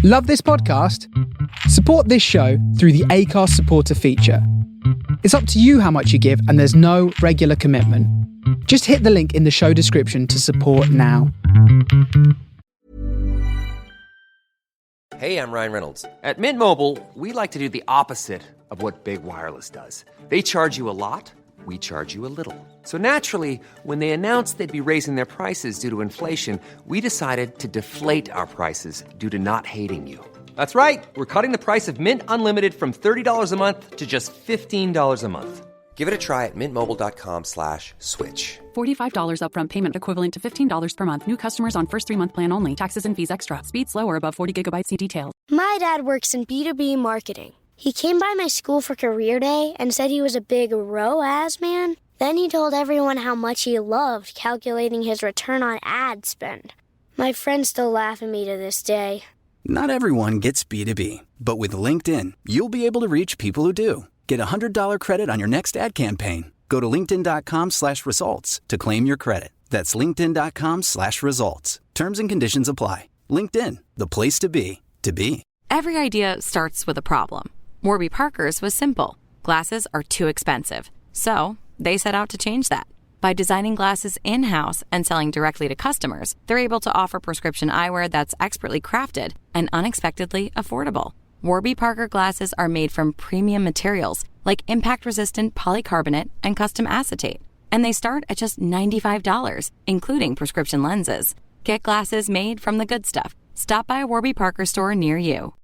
Love this podcast? Support this show through the Acast supporter feature. It's up to you how much you give, and there's no regular commitment. Just hit the link in the show description to support now. Hey, I'm Ryan Reynolds. At Mint Mobile, we like to do the opposite of what Big Wireless does. They charge you a lot, we charge you a little. So naturally, when they announced they'd be raising their prices due to inflation, we decided to deflate our prices due to not hating you. That's right. We're cutting the price of Mint Unlimited from $30 a month to just $15 a month. Give it a try at mintmobile.com/switch. $45 upfront payment equivalent to $15 per month. New customers on first 3-month plan only. Taxes and fees extra. Speed slower above 40 gigabytes. See details. My dad works in B2B marketing. He came by my school for career day and said he was a big ROAS man. Then he told everyone how much he loved calculating his return on ad spend. My friends still laugh at me to this day. Not everyone gets B2B, but with LinkedIn, you'll be able to reach people who do. Get a $100 credit on your next ad campaign. Go to linkedin.com/results to claim your credit. That's linkedin.com/results. Terms and conditions apply. LinkedIn, the place to be, to be. Every idea starts with a problem. Warby Parker's was simple. Glasses are too expensive. So they set out to change that. By designing glasses in-house and selling directly to customers, they're able to offer prescription eyewear that's expertly crafted and unexpectedly affordable. Warby Parker glasses are made from premium materials like impact-resistant polycarbonate and custom acetate. And they start at just $95, including prescription lenses. Get glasses made from the good stuff. Stop by a Warby Parker store near you.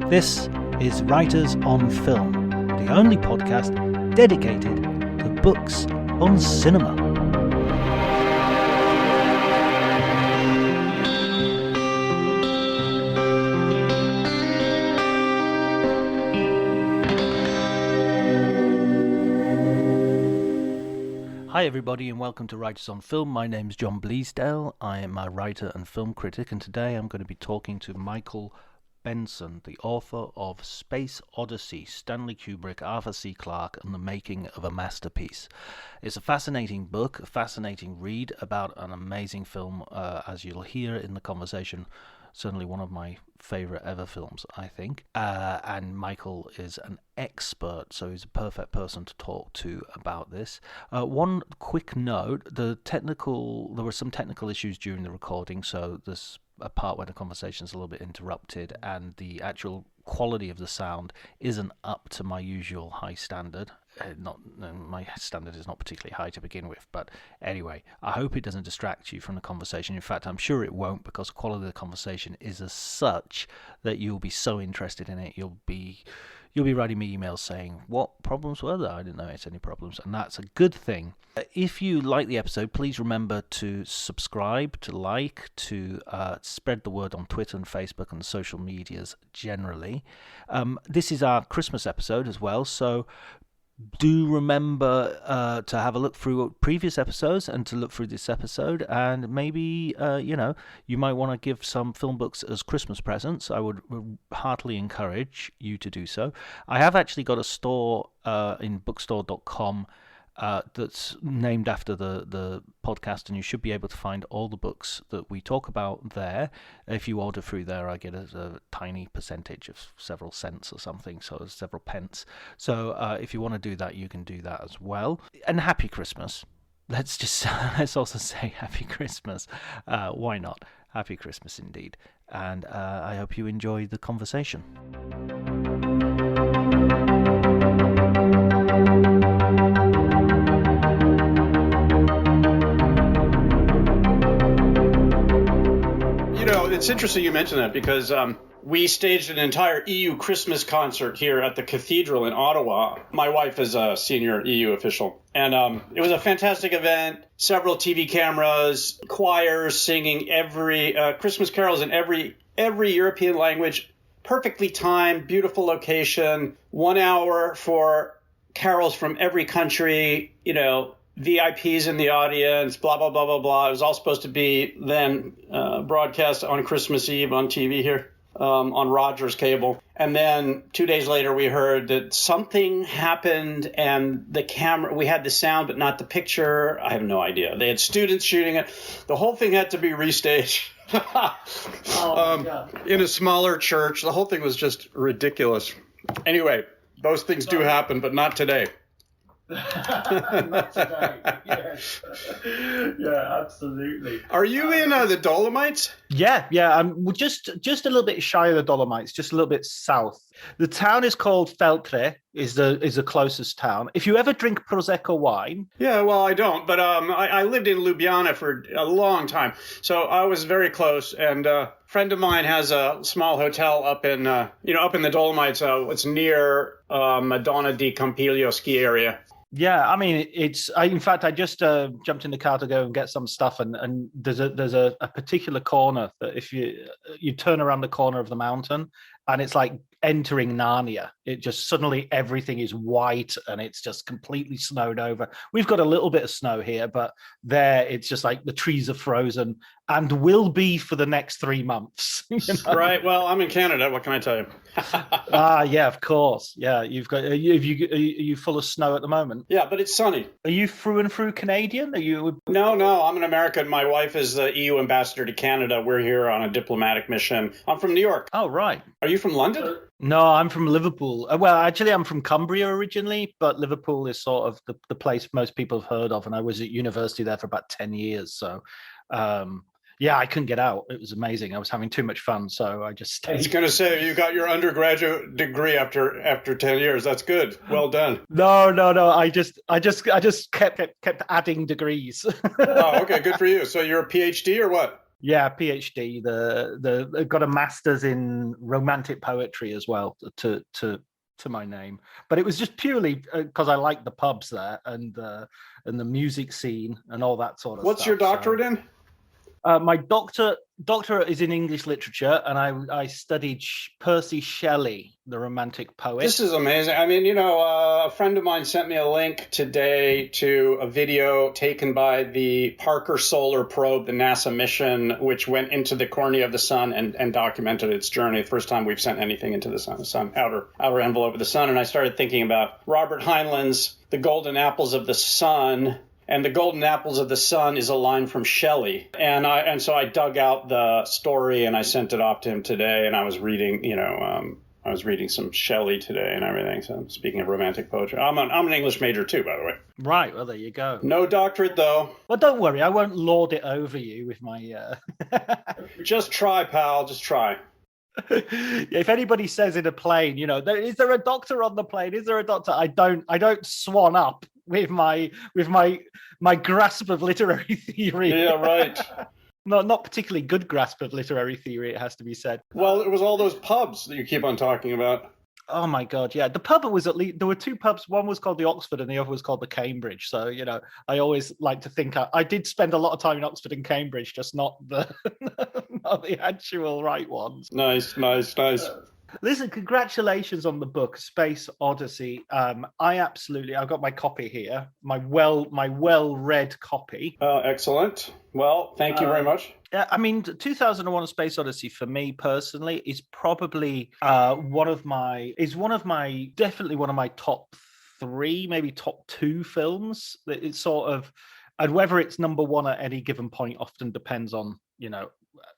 This is Writers on Film, the only podcast dedicated to books on cinema. Hi everybody and welcome to Writers on Film. My name's John Bleasdale. I am a writer and film critic, and today I'm going to be talking to Michael Benson, the author of Space Odyssey, Stanley Kubrick, Arthur C. Clarke, and the Making of a Masterpiece. It's a fascinating book, a fascinating read about an amazing film, as you'll hear in the conversation. Certainly one of my favourite ever films, I think. And Michael is an expert, so he's a perfect person to talk to about this. One quick note, there were some technical issues during the recording, so there's a part where the conversation is a little bit interrupted and the actual quality of the sound isn't up to my usual high standard. My standard is not particularly high to begin with, but anyway, I hope it doesn't distract you from the conversation. In fact, I'm sure it won't, because the quality of the conversation is as such that you'll be so interested in it. You'll be writing me emails saying, what problems were there? I didn't notice any problems, and that's a good thing. If you like the episode, please remember to subscribe, to like, to spread the word on Twitter and Facebook and social medias generally. This is our Christmas episode as well, so do remember to have a look through previous episodes and to look through this episode, and maybe you might want to give some film books as Christmas presents. I would heartily encourage you to do so. I have actually got a store in bookstore.com that's named after the podcast, and you should be able to find all the books that we talk about there. If you order through there, I get a tiny percentage of several cents or something, so several pence. So if you want to do that, you can do that as well. And happy Christmas. Let's also say happy Christmas. Why not? Happy Christmas indeed. And I hope you enjoy the conversation. It's interesting you mention that because we staged an entire EU Christmas concert here at the Cathedral in Ottawa. My wife is a senior EU official, and it was a fantastic event. Several TV cameras, choirs singing every Christmas carols in every European language. Perfectly timed, beautiful location. 1 hour for carols from every country. VIPs in the audience, blah, blah, blah, blah, blah. It was all supposed to be then broadcast on Christmas Eve on TV here. on Rogers Cable. And then 2 days later, we heard that something happened and the camera, we had the sound, but not the picture. I have no idea. They had students shooting it. The whole thing had to be restaged in a smaller church. The whole thing was just ridiculous. Anyway, those things do happen, but not today. Not today. Yes. Yeah, absolutely. Are you in the Dolomites? Yeah. I'm just a little bit shy of the Dolomites, just a little bit south. The town is called Feltre, is the closest town. If you ever drink Prosecco wine. Yeah, well, I don't, but I lived in Ljubljana for a long time, so I was very close. And a friend of mine has a small hotel up in the Dolomites. It's near Madonna di Campiglio ski area. Yeah, I mean, in fact, I just jumped in the car to go and get some stuff, and there's a particular corner that if you turn around the corner of the mountain, and it's like entering Narnia. It just suddenly everything is white and it's just completely snowed over. We've got a little bit of snow here, but there it's just like the trees are frozen and will be for the next 3 months. You know? Right. Well, I'm in Canada. What can I tell you? Yeah, of course. Yeah, you've got. Are you full of snow at the moment? Yeah, but it's sunny. Are you through and through Canadian? Are you? No. I'm an American. My wife is the EU ambassador to Canada. We're here on a diplomatic mission. I'm from New York. Oh, right. Are you from London? No, I'm from Liverpool. Well, actually, I'm from Cumbria originally, but Liverpool is sort of the place most people have heard of, and I was at university there for about 10 years. So, yeah, I couldn't get out. It was amazing. I was having too much fun, so I just stayed. I was going to say, you got your undergraduate degree after 10 years. That's good. Well done. No. I just kept adding degrees. Oh, okay. Good for you. So you're a PhD or what? Yeah, PhD. The got a master's in romantic poetry as well to my name, but it was just purely because I liked the pubs there and the music scene and all that sort of stuff. What's your doctorate in? My doctorate is in English literature, and I studied Percy Shelley, the Romantic poet. This is amazing. I mean, a friend of mine sent me a link today to a video taken by the Parker Solar Probe, the NASA mission, which went into the cornea of the sun and documented its journey. The first time we've sent anything into the sun, outer envelope of the sun. And I started thinking about Robert Heinlein's The Golden Apples of the Sun. And the Golden Apples of the Sun is a line from Shelley. And so I dug out the story and I sent it off to him today. And I was reading, I was reading some Shelley today and everything. So speaking of romantic poetry, I'm an English major too, by the way. Right. Well, there you go. No doctorate, though. Well, don't worry. I won't lord it over you with my... Just try, pal. Just try. If anybody says in a plane, is there a doctor on the plane? Is there a doctor? I don't swan up with my grasp of literary theory. Yeah, right. Not particularly good grasp of literary theory, it has to be said. Well, it was all those pubs that you keep on talking about. Oh my God, yeah. The pub was there were two pubs. One was called the Oxford and the other was called the Cambridge. So, I always like to think I did spend a lot of time in Oxford and Cambridge, just not the not the actual right ones. Nice. Listen, congratulations on the book, Space Odyssey. I've got my copy here, my well-read copy. Excellent. Well, thank you very much. Yeah, I mean, 2001: A Space Odyssey for me personally is probably definitely one of my top 3, maybe top 2 films. It's sort of, and whether it's number 1 at any given point often depends on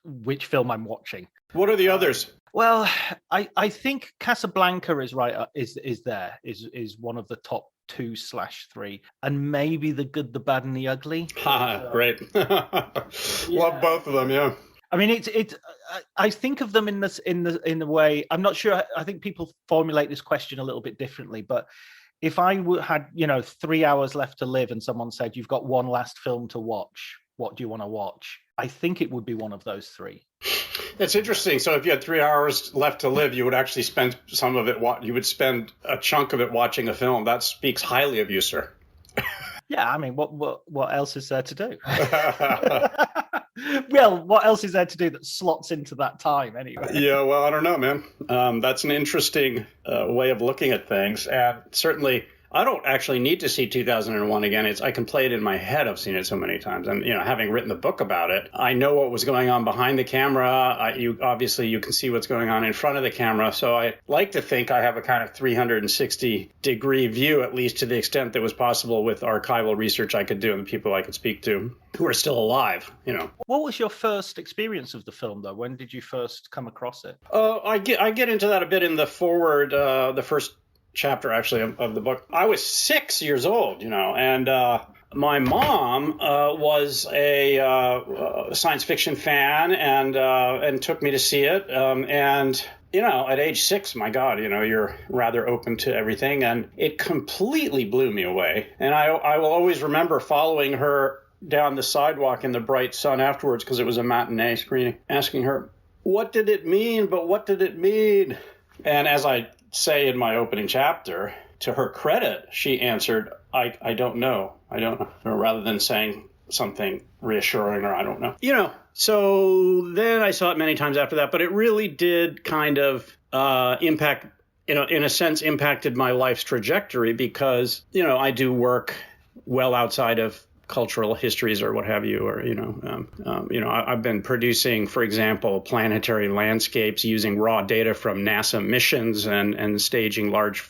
which film I'm watching. What are the others? Well, I think Casablanca is right. Is one of the top 2/3, and maybe The Good, the Bad, and the Ugly. Great. Love both of them. Yeah. I mean, I think of them in the way. I'm not sure. I think people formulate this question a little bit differently, but if I had 3 hours left to live, and someone said you've got one last film to watch, what do you want to watch? I think it would be one of those 3. That's interesting. So if you had 3 hours left to live, you would actually spend some of it. You would spend a chunk of it watching a film. That speaks highly of you, sir. Yeah, I mean, what else is there to do? Well, what else is there to do that slots into that time anyway? Yeah, well, I don't know, man. That's an interesting way of looking at things, and certainly I don't actually need to see 2001 again. I can play it in my head. I've seen it so many times. And, having written the book about it, I know what was going on behind the camera. You can see what's going on in front of the camera. So I like to think I have a kind of 360-degree view, at least to the extent that was possible with archival research I could do and the people I could speak to who are still alive, What was your first experience of the film, though? When did you first come across it? I get into that a bit in the foreword, the first chapter, actually, of the book. I was 6 years old, and my mom was a science fiction fan and took me to see it. At age 6, my God, you're rather open to everything. And it completely blew me away. And I will always remember following her down the sidewalk in the bright sun afterwards, because it was a matinee screening, asking her, what did it mean? But what did it mean? And as I say in my opening chapter, to her credit, she answered, I don't know. I don't know, rather than saying something reassuring or I don't know. So then I saw it many times after that, but it really did kind of impact, in a sense, impacted my life's trajectory because, I do work well outside of cultural histories or what have you, or I've been producing, for example, planetary landscapes using raw data from NASA missions and staging large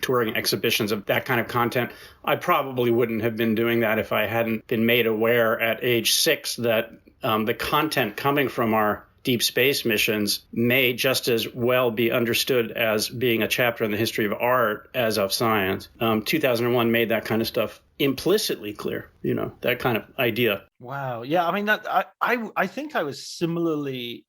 touring exhibitions of that kind of content. I probably wouldn't have been doing that if I hadn't been made aware at age 6 that the content coming from our deep space missions may just as well be understood as being a chapter in the history of art as of science. 2001 made that kind of stuff implicitly clear, that kind of idea. Wow. Yeah. I mean, I think I was similarly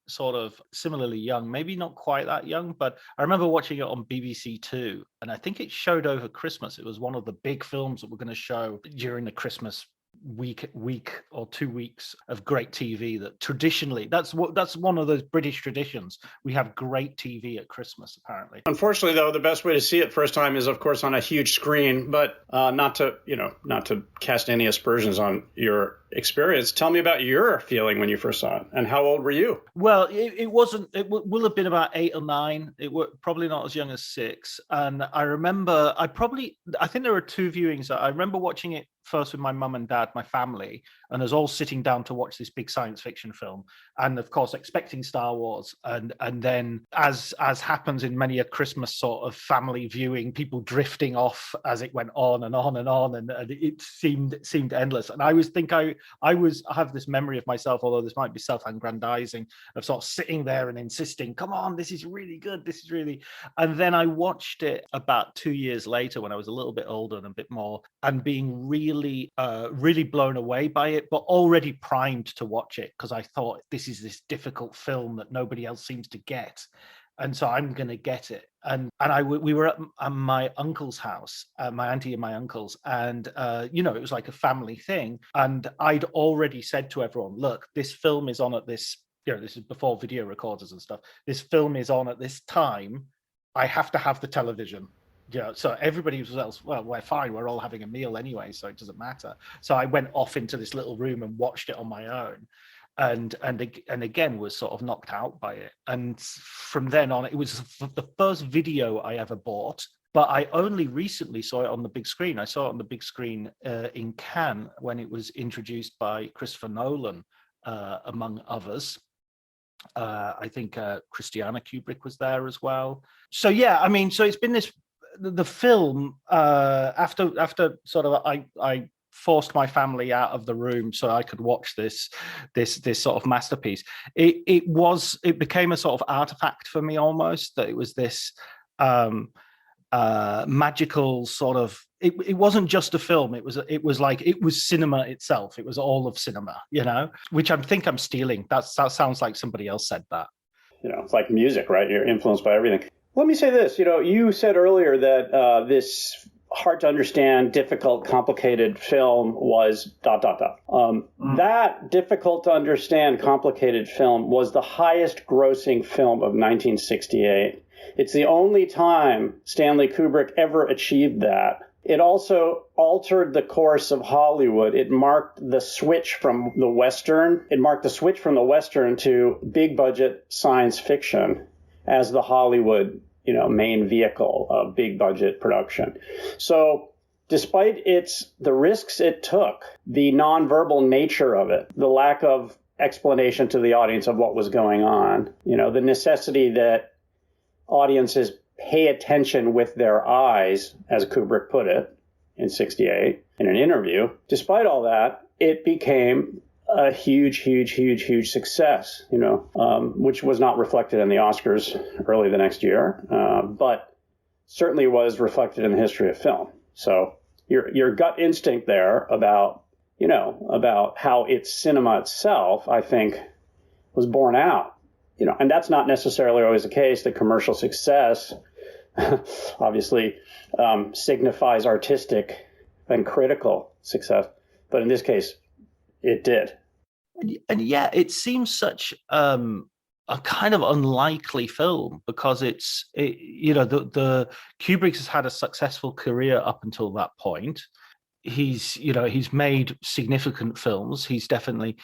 young, maybe not quite that young, but I remember watching it on BBC Two, and I think it showed over Christmas. It was one of the big films that we're going to show during the Christmas week or 2 weeks of great TV. That traditionally, that's one of those British traditions. We have great TV at Christmas, apparently. Unfortunately, though, the best way to see it first time is, of course, on a huge screen. But not to cast any aspersions on your experience. Tell me about your feeling when you first saw it, and how old were you? Well, it wasn't. It will have been about 8 or 9. It were probably not as young as 6. And I remember, I think there were 2 viewings. I remember watching it first with my mum and dad, my family, and us all sitting down to watch this big science fiction film, and of course expecting Star Wars, and then as happens in many a Christmas sort of family viewing, people drifting off as it went on and on and on, and it seemed endless. And I have this memory of myself, although this might be self-aggrandizing, of sort of sitting there and insisting, come on, this is really good, this is really. And then I watched it about 2 years later when I was a little bit older and a bit more, and being really blown away by it, but already primed to watch it, because I thought, this is this difficult film that nobody else seems to get, and so I'm going to get it. And we were at my uncle's house, my auntie and my uncle's, and it was like a family thing. And I'd already said to everyone, look, this film is on at this, this is before video recorders and stuff. This film is on at this time. I have to have the television. So everybody was, well, we're fine. We're all having a meal anyway, so it doesn't matter. So I went off into this little room and watched it on my own, and again was sort of knocked out by it. And from then on, it was the first video I ever bought. But I only recently saw it on the big screen. I saw it on the big screen in Cannes when it was introduced by Christopher Nolan, among others. I think Stanley Kubrick was there as well. So yeah, I mean, so it's been the film, after sort of I forced my family out of the room so I could watch this sort of masterpiece. It became a sort of artifact for me, almost, that it was this magical sort of. It wasn't just a film. It was cinema itself. It was all of cinema, which I think I'm stealing. That sounds like somebody else said that. It's like music, right? You're influenced by everything. Let me say this, you said earlier that this hard to understand, difficult, complicated film was ... That difficult to understand, complicated film was the highest grossing film of 1968. It's the only time Stanley Kubrick ever achieved that. It also altered the course of Hollywood. It marked the switch from the Western. to big budget science fiction as the Hollywood main vehicle of big budget production. So despite the risks it took, the nonverbal nature of it, the lack of explanation to the audience of what was going on, the necessity that audiences pay attention with their eyes, as Kubrick put it in '68 in an interview, despite all that, it became a huge success, which was not reflected in the Oscars early the next year, but certainly was reflected in the history of film. So your gut instinct there about how it's cinema itself, I think, was borne out. And that's not necessarily always the case. The commercial success obviously signifies artistic and critical success, but in this case, it did. And yeah, it seems such a kind of unlikely film because the Kubrick has had a successful career up until that point. He's made significant films. He's definitely,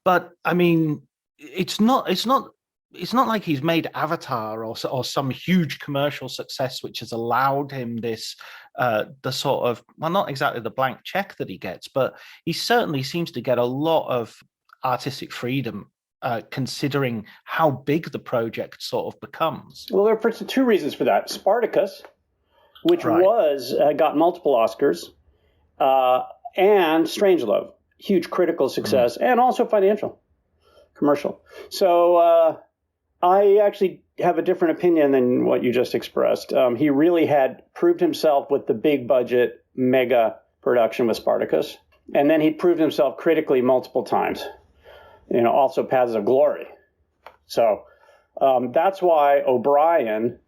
but I mean, it's not like he's made Avatar or some huge commercial success which has allowed him this the sort of, well, not exactly the blank check that he gets, but he certainly seems to get a lot of artistic freedom considering how big the project sort of becomes. Well, there are two reasons for that. Spartacus, which got multiple Oscars, and Strangelove, huge critical success and also financial, commercial. So I actually have a different opinion than what you just expressed. He really had proved himself with the big budget mega production with Spartacus. And then he proved himself critically multiple times, also Paths of Glory. So that's why O'Brien,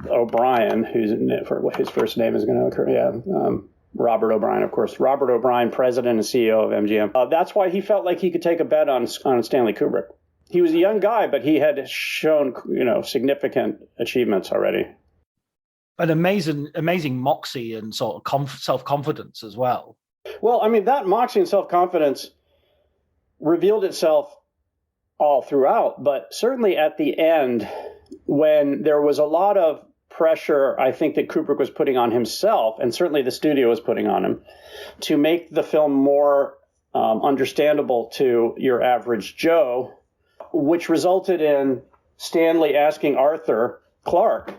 his first name is going to occur, Robert O'Brien, of course. Robert O'Brien, president and CEO of MGM. That's why he felt like he could take a bet on Stanley Kubrick. He was a young guy, but he had shown, significant achievements already. An amazing moxie and sort of self-confidence as well. Well, I mean, that moxie and self-confidence revealed itself all throughout, but certainly at the end, when there was a lot of pressure, I think, that Kubrick was putting on himself, and certainly the studio was putting on him, to make the film more understandable to your average Joe, which resulted in Stanley asking Arthur Clarke,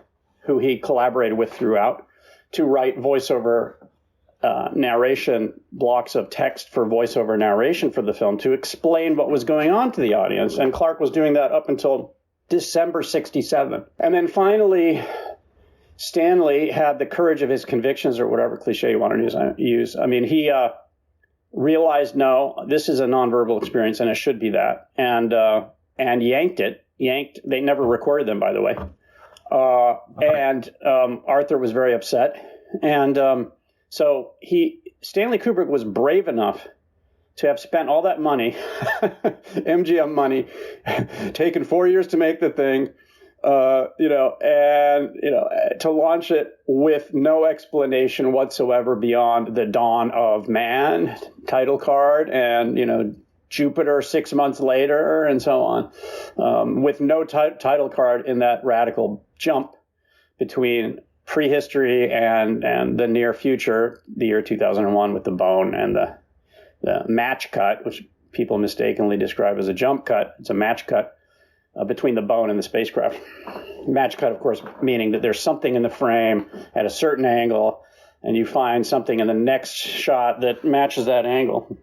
who he collaborated with throughout, to write voiceover narration blocks of text for voiceover narration for the film to explain what was going on to the audience. And Clarke was doing that up until December 1967. And then finally, Stanley had the courage of his convictions, or whatever cliche you want to use. I mean, he realized, no, this is a nonverbal experience and it should be that. And yanked. They never recorded them, by the way. And Arthur was very upset. And so Stanley Kubrick was brave enough to have spent all that money, MGM money, taken 4 years to make the thing, to launch it with no explanation whatsoever beyond the dawn of man title card and, Jupiter 6 months later, and so on, with no title card in that radical jump between prehistory and the near future, the year 2001, with the bone and the match cut, which people mistakenly describe as a jump cut. It's a match cut between the bone and the spacecraft. Match cut, of course, meaning that there's something in the frame at a certain angle, and you find something in the next shot that matches that angle.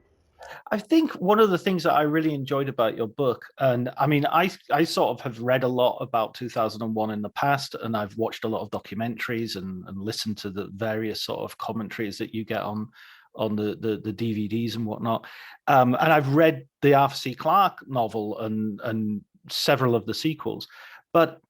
I think one of the things that I really enjoyed about your book, and I mean, I sort of have read a lot about 2001 in the past, and I've watched a lot of documentaries and listened to the various sort of commentaries that you get on the DVDs and whatnot. And I've read the Arthur C. Clarke novel and several of the sequels, but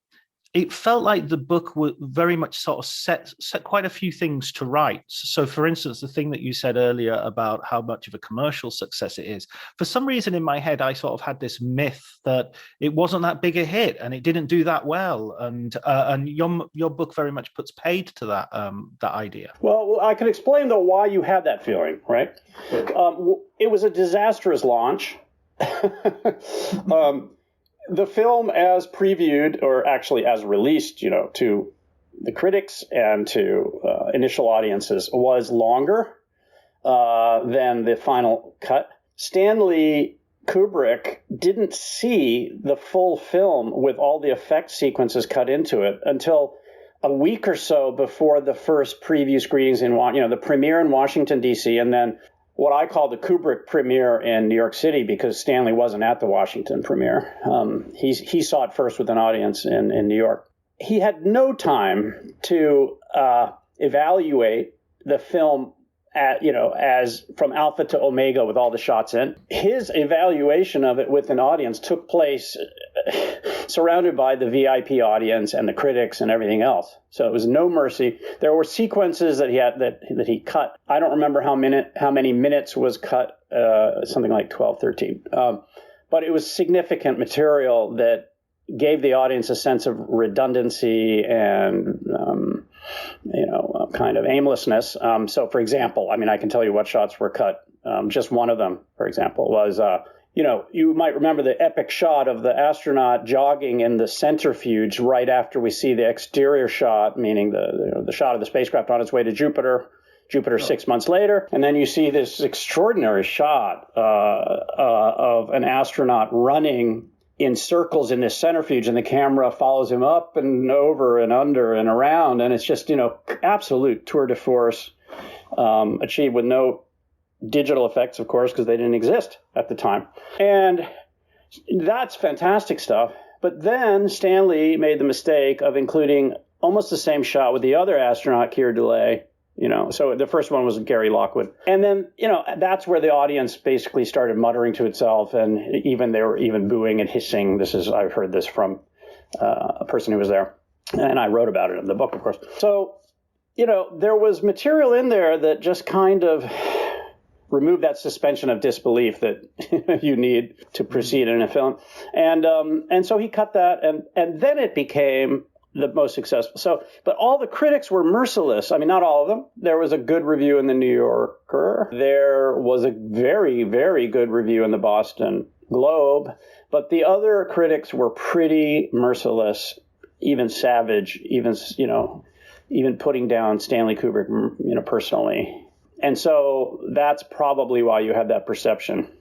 it felt like the book would very much sort of set quite a few things to rights. So, for instance, the thing that you said earlier about how much of a commercial success it is, for some reason in my head, I sort of had this myth that it wasn't that big a hit and it didn't do that well. And your book very much puts paid to that idea. Well, I can explain, though, why you had that feeling, right? It was a disastrous launch. The film, as previewed, or actually as released, to the critics and to initial audiences was longer than the final cut. Stanley Kubrick didn't see the full film with all the effect sequences cut into it until a week or so before the first preview screenings in, the premiere in Washington, D.C., and then what I call the Kubrick premiere in New York City, because Stanley wasn't at the Washington premiere. He saw it first with an audience in New York. He had no time to evaluate the film as from alpha to omega with all the shots in. His evaluation of it with an audience took place surrounded by the VIP audience and the critics and everything else. So it was no mercy. There were sequences that he had that he cut. I don't remember how many minutes was cut, something like 12, 13. But it was significant material that gave the audience a sense of redundancy and kind of aimlessness. So, for example, I can tell you what shots were cut. Just one of them, for example, was, you might remember the epic shot of the astronaut jogging in the centrifuge right after we see the exterior shot, meaning the shot of the spacecraft on its way to Jupiter 6 months later. And then you see this extraordinary shot of an astronaut running in circles in this centrifuge, and the camera follows him up and over and under and around. And it's just, absolute tour de force, achieved with no digital effects, of course, because they didn't exist at the time. And that's fantastic stuff. But then Stanley made the mistake of including almost the same shot with the other astronaut, Keir Delay. So the first one was Gary Lockwood. And then, that's where the audience basically started muttering to itself, and they were even booing and hissing. I've heard this from a person who was there, and I wrote about it in the book, of course. So, there was material in there that just kind of removed that suspension of disbelief that you need to proceed in a film. And so he cut that, and then it became the most successful. So, but all the critics were merciless. Not all of them. There was a good review in the New Yorker. There was a very, very good review in the Boston Globe. But the other critics were pretty merciless, even savage, even putting down Stanley Kubrick, personally. And so that's probably why you had that perception.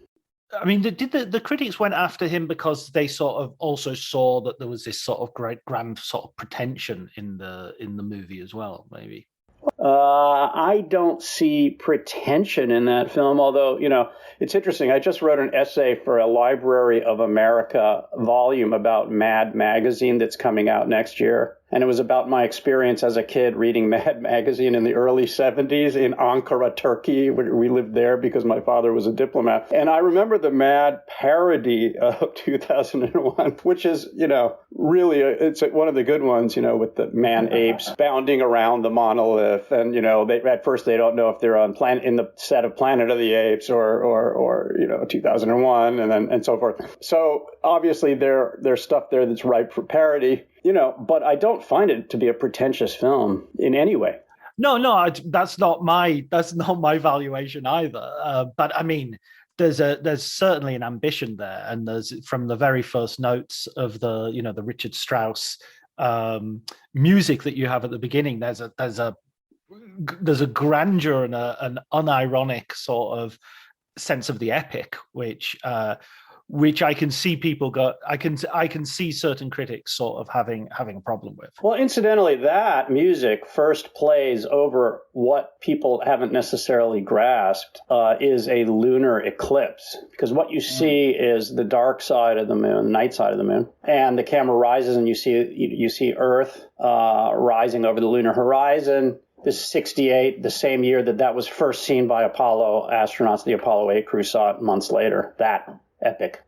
Did the critics went after him because they sort of also saw that there was this sort of great grand sort of pretension in the movie as well, maybe? I don't see pretension in that film, although, it's interesting. I just wrote an essay for a Library of America volume about Mad magazine that's coming out next year. And it was about my experience as a kid reading Mad magazine in the early 70s in Ankara, Turkey. We lived there because my father was a diplomat. And I remember the Mad parody of 2001, which is, really, it's one of the good ones, with the man apes bounding around the monolith. And, at first they don't know if they're on in the set of Planet of the Apes or 2001 and so forth. So obviously there's stuff there that's ripe for parody. But I don't find it to be a pretentious film in any way. No, that's not my valuation either. But there's certainly an ambition there, and there's from the very first notes of the Richard Strauss music that you have at the beginning. There's a grandeur and an unironic sort of sense of the epic, which I can see people I can see certain critics sort of having a problem with. Well, incidentally, that music first plays over what people haven't necessarily grasped is a lunar eclipse, because what you see is the dark side of the moon, the night side of the moon, and the camera rises and you see Earth rising over the lunar horizon. This is 68, the same year that was first seen by Apollo astronauts. The Apollo 8 crew saw it months later. That epic,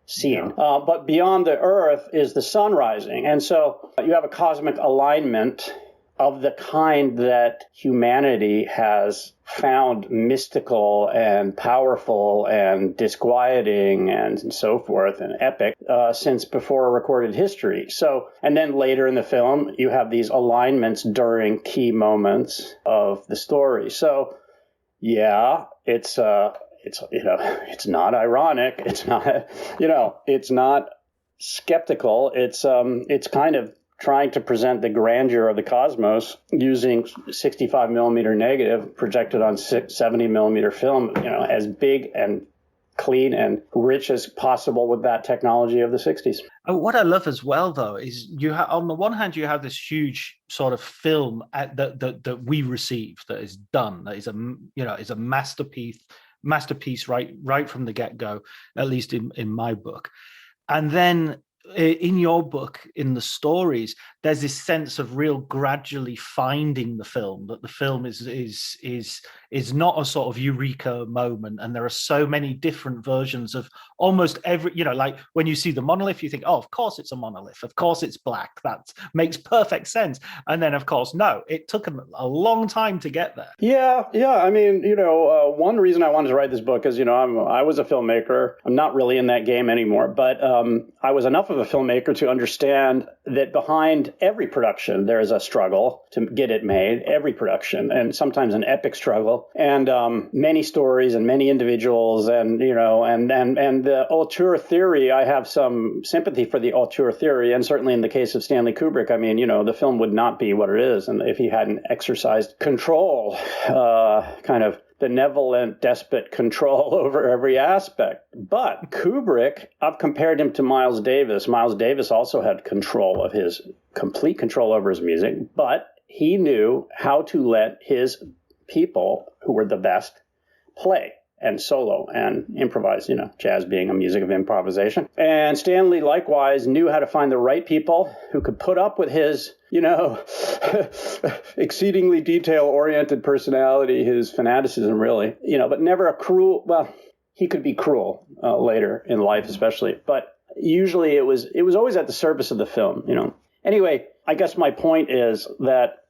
scene. Yeah. But beyond the Earth is the sun rising. And so you have a cosmic alignment of the kind that humanity has found mystical and powerful and disquieting and so forth and epic since before recorded history. So, and then later in the film, you have these alignments during key moments of the story. So, yeah, it's not ironic. It's not, it's not skeptical. It's kind of trying to present the grandeur of the cosmos using 65 millimeter negative projected on 70 millimeter film, as big and clean and rich as possible with that technology of the 60s. What I love as well, though, is on the one hand, you have this huge sort of film that we receive that is done, that is a masterpiece right from the get-go, at least in my book. And then in your book, in the stories, there's this sense of real gradually finding the film, that the film is not a sort of eureka moment, and there are so many different versions of almost every, like when you see the monolith, you think, oh, of course it's a monolith, of course it's black, that makes perfect sense. And then, of course, no, it took a long time to get there. Yeah. I mean, one reason I wanted to write this book is, I was a filmmaker. I'm not really in that game anymore, but I was enough of a filmmaker to understand that behind every production, there is a struggle to get it made, every production, and sometimes an epic struggle, and many stories and many individuals, and the auteur theory. I have some sympathy for the auteur theory, and certainly in the case of Stanley Kubrick, I mean, the film would not be what it is, and if he hadn't exercised control, kind of benevolent despot control over every aspect. But Kubrick, I've compared him to Miles Davis. Miles Davis also had complete control over his music, but he knew how to let his people, who were the best, play and solo and improvise, jazz being a music of improvisation. And Stanley likewise knew how to find the right people who could put up with his, exceedingly detail-oriented personality, his fanaticism, really, but never a cruel, well, he could be cruel later in life, especially, but usually it was always at the service of the film, Anyway, I guess my point is that,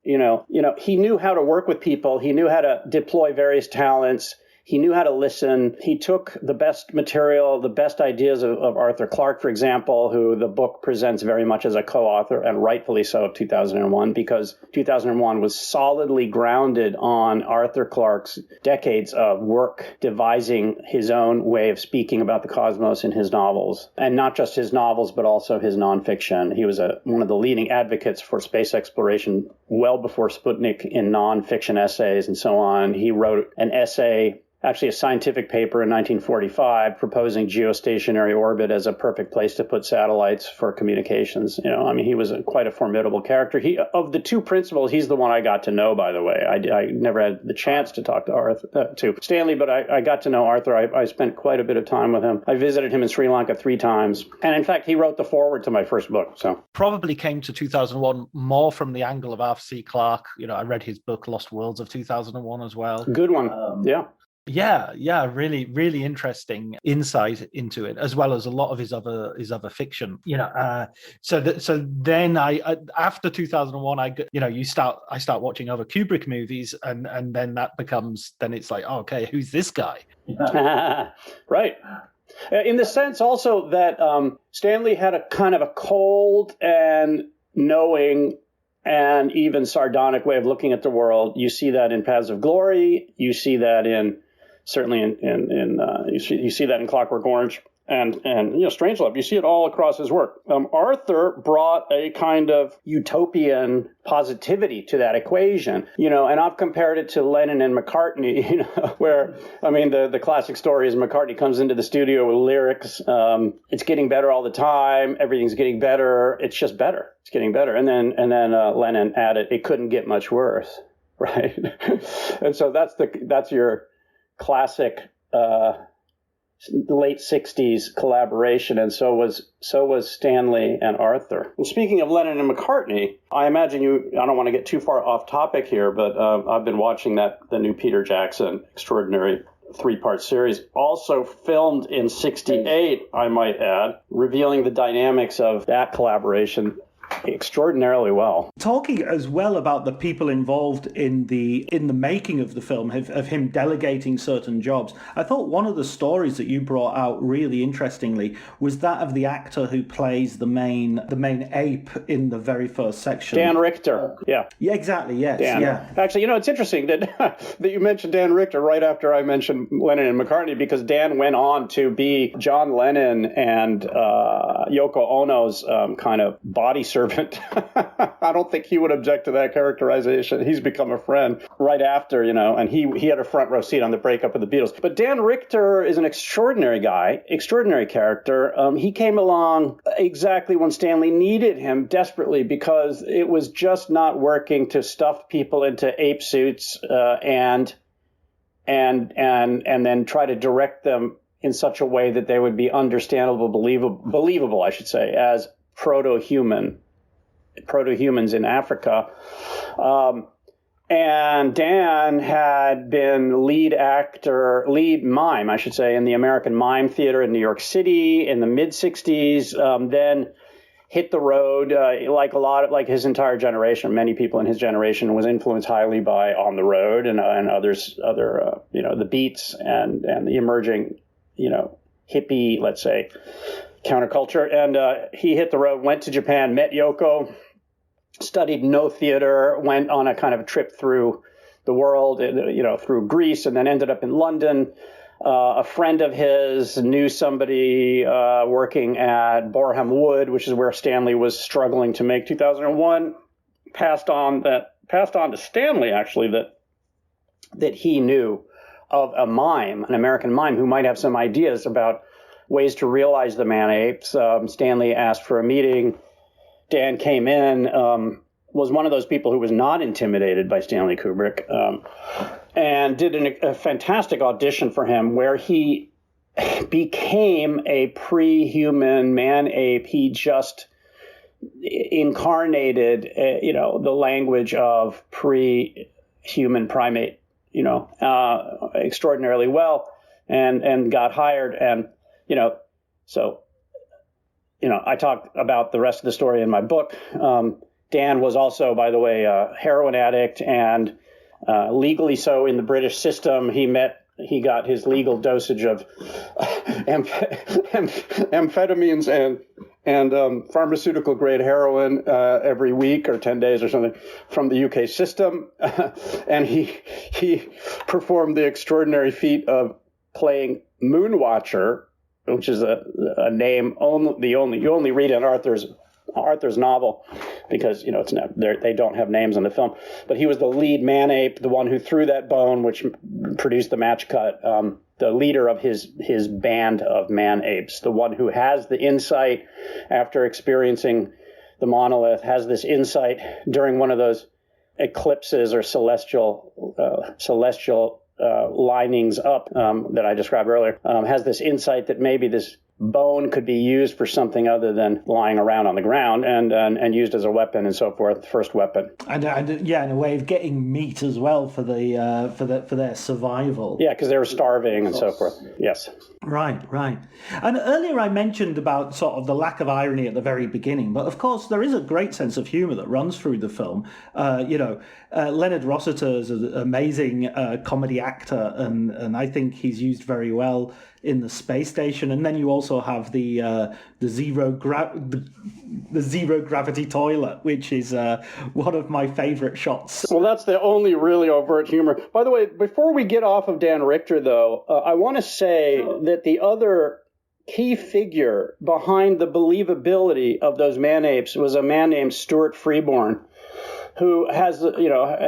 he knew how to work with people. He knew how to deploy various talents. He knew how to listen. He took the best material, the best ideas of Arthur Clarke, for example, who the book presents very much as a co-author, and rightfully so, of 2001, because 2001 was solidly grounded on Arthur Clarke's decades of work devising his own way of speaking about the cosmos in his novels. And not just his novels, but also his nonfiction. He was one of the leading advocates for space exploration well before Sputnik in nonfiction essays and so on. He wrote an essay, actually a scientific paper in 1945 proposing geostationary orbit as a perfect place to put satellites for communications. He was quite a formidable character. Of the two principals, he's the one I got to know, by the way. I never had the chance to talk to Stanley, but I got to know Arthur. I spent quite a bit of time with him. I visited him in Sri Lanka 3 times. And in fact, he wrote the foreword to my first book. So probably came to 2001 more from the angle of Arthur C. Clarke. I read his book, Lost Worlds of 2001 as well. Good one. Yeah, really, really interesting insight into it, as well as a lot of his other fiction. So then after 2001, I start watching other Kubrick movies, and then that becomes, then it's like, oh, okay, who's this guy? Right. In the sense also that Stanley had a kind of a cold and knowing and even sardonic way of looking at the world. You see that in Paths of Glory. You see that certainly you see that in Clockwork Orange and Strangelove. You see it all across his work. Arthur brought a kind of utopian positivity to that equation, and I've compared it to Lennon and McCartney, where, the classic story is McCartney comes into the studio with lyrics. It's getting better all the time. Everything's getting better. It's just better. It's getting better. And then Lennon added, it couldn't get much worse. Right. And so that's your classic late 60s collaboration, and so was Stanley and Arthur. And speaking of Lennon and McCartney, I imagine I don't want to get too far off topic here, but I've been watching the new Peter Jackson extraordinary 3-part series, also filmed in 1968, I might add, revealing the dynamics of that collaboration extraordinarily well. Talking as well about the people involved in the making of the film, of him delegating certain jobs. I thought one of the stories that you brought out really interestingly was that of the actor who plays the main ape in the very first section. Dan Richter. Yeah, exactly. Yes. Dan. Yeah. Actually, it's interesting that you mentioned Dan Richter right after I mentioned Lennon and McCartney, because Dan went on to be John Lennon and Yoko Ono's kind of body servant servant. I don't think he would object to that characterization. He's become a friend right after, and he had a front row seat on the breakup of the Beatles. But Dan Richter is an extraordinary guy, extraordinary character. He came along exactly when Stanley needed him desperately, because it was just not working to stuff people into ape suits and then try to direct them in such a way that they would be understandable, believable, I should say, as proto-humans in Africa. And Dan had been lead mime, I should say, in the American Mime Theater in New York City in the mid-'60s, then hit the road, like his entire generation, many people in his generation, was influenced highly by On the Road and other the Beats and the emerging, hippie, let's say, counterculture. And he hit the road, went to Japan, met Yoko, studied no theater, went on a kind of a trip through the world, through Greece, and then ended up in London. A friend of his knew somebody working at Boreham Wood, which is where Stanley was struggling to make 2001. Passed on to Stanley, actually, that he knew of a mime, an American mime, who might have some ideas about ways to realize the man-apes. Stanley asked for a meeting. Dan came in, was one of those people who was not intimidated by Stanley Kubrick, and did a fantastic audition for him where he became a pre-human man-ape. He just incarnated, the language of pre-human primate, extraordinarily well, and got hired. And, I talk about the rest of the story in my book. Dan was also, by the way, a heroin addict, and legally so in the British system. He got his legal dosage of amphetamines and pharmaceutical grade heroin every week or 10 days or something from the UK system. And he performed the extraordinary feat of playing Moonwatcher, which is a name you only read in Arthur's novel, because they don't have names in the film. But he was the lead man-ape, the one who threw that bone, which produced the match cut, the leader of his band of man-apes, the one who has the insight after experiencing the monolith, has this insight during one of those eclipses or celestial linings up that I described earlier, has this insight that maybe this bone could be used for something other than lying around on the ground, and used as a weapon and so forth, first weapon. And in a way of getting meat as well for their survival. Yeah, because they were starving and so forth. Yes. Right. And earlier I mentioned about sort of the lack of irony at the very beginning, but of course there is a great sense of humor that runs through the film. Leonard Rossiter is an amazing comedy actor, and I think he's used very well in the space station. And then you also have the zero gravity toilet, which is one of my favorite shots. Well, that's the only really overt humor. By the way, before we get off of Dan Richter, though, I want to say that the other key figure behind the believability of those man-apes was a man named Stuart Freeborn, who has,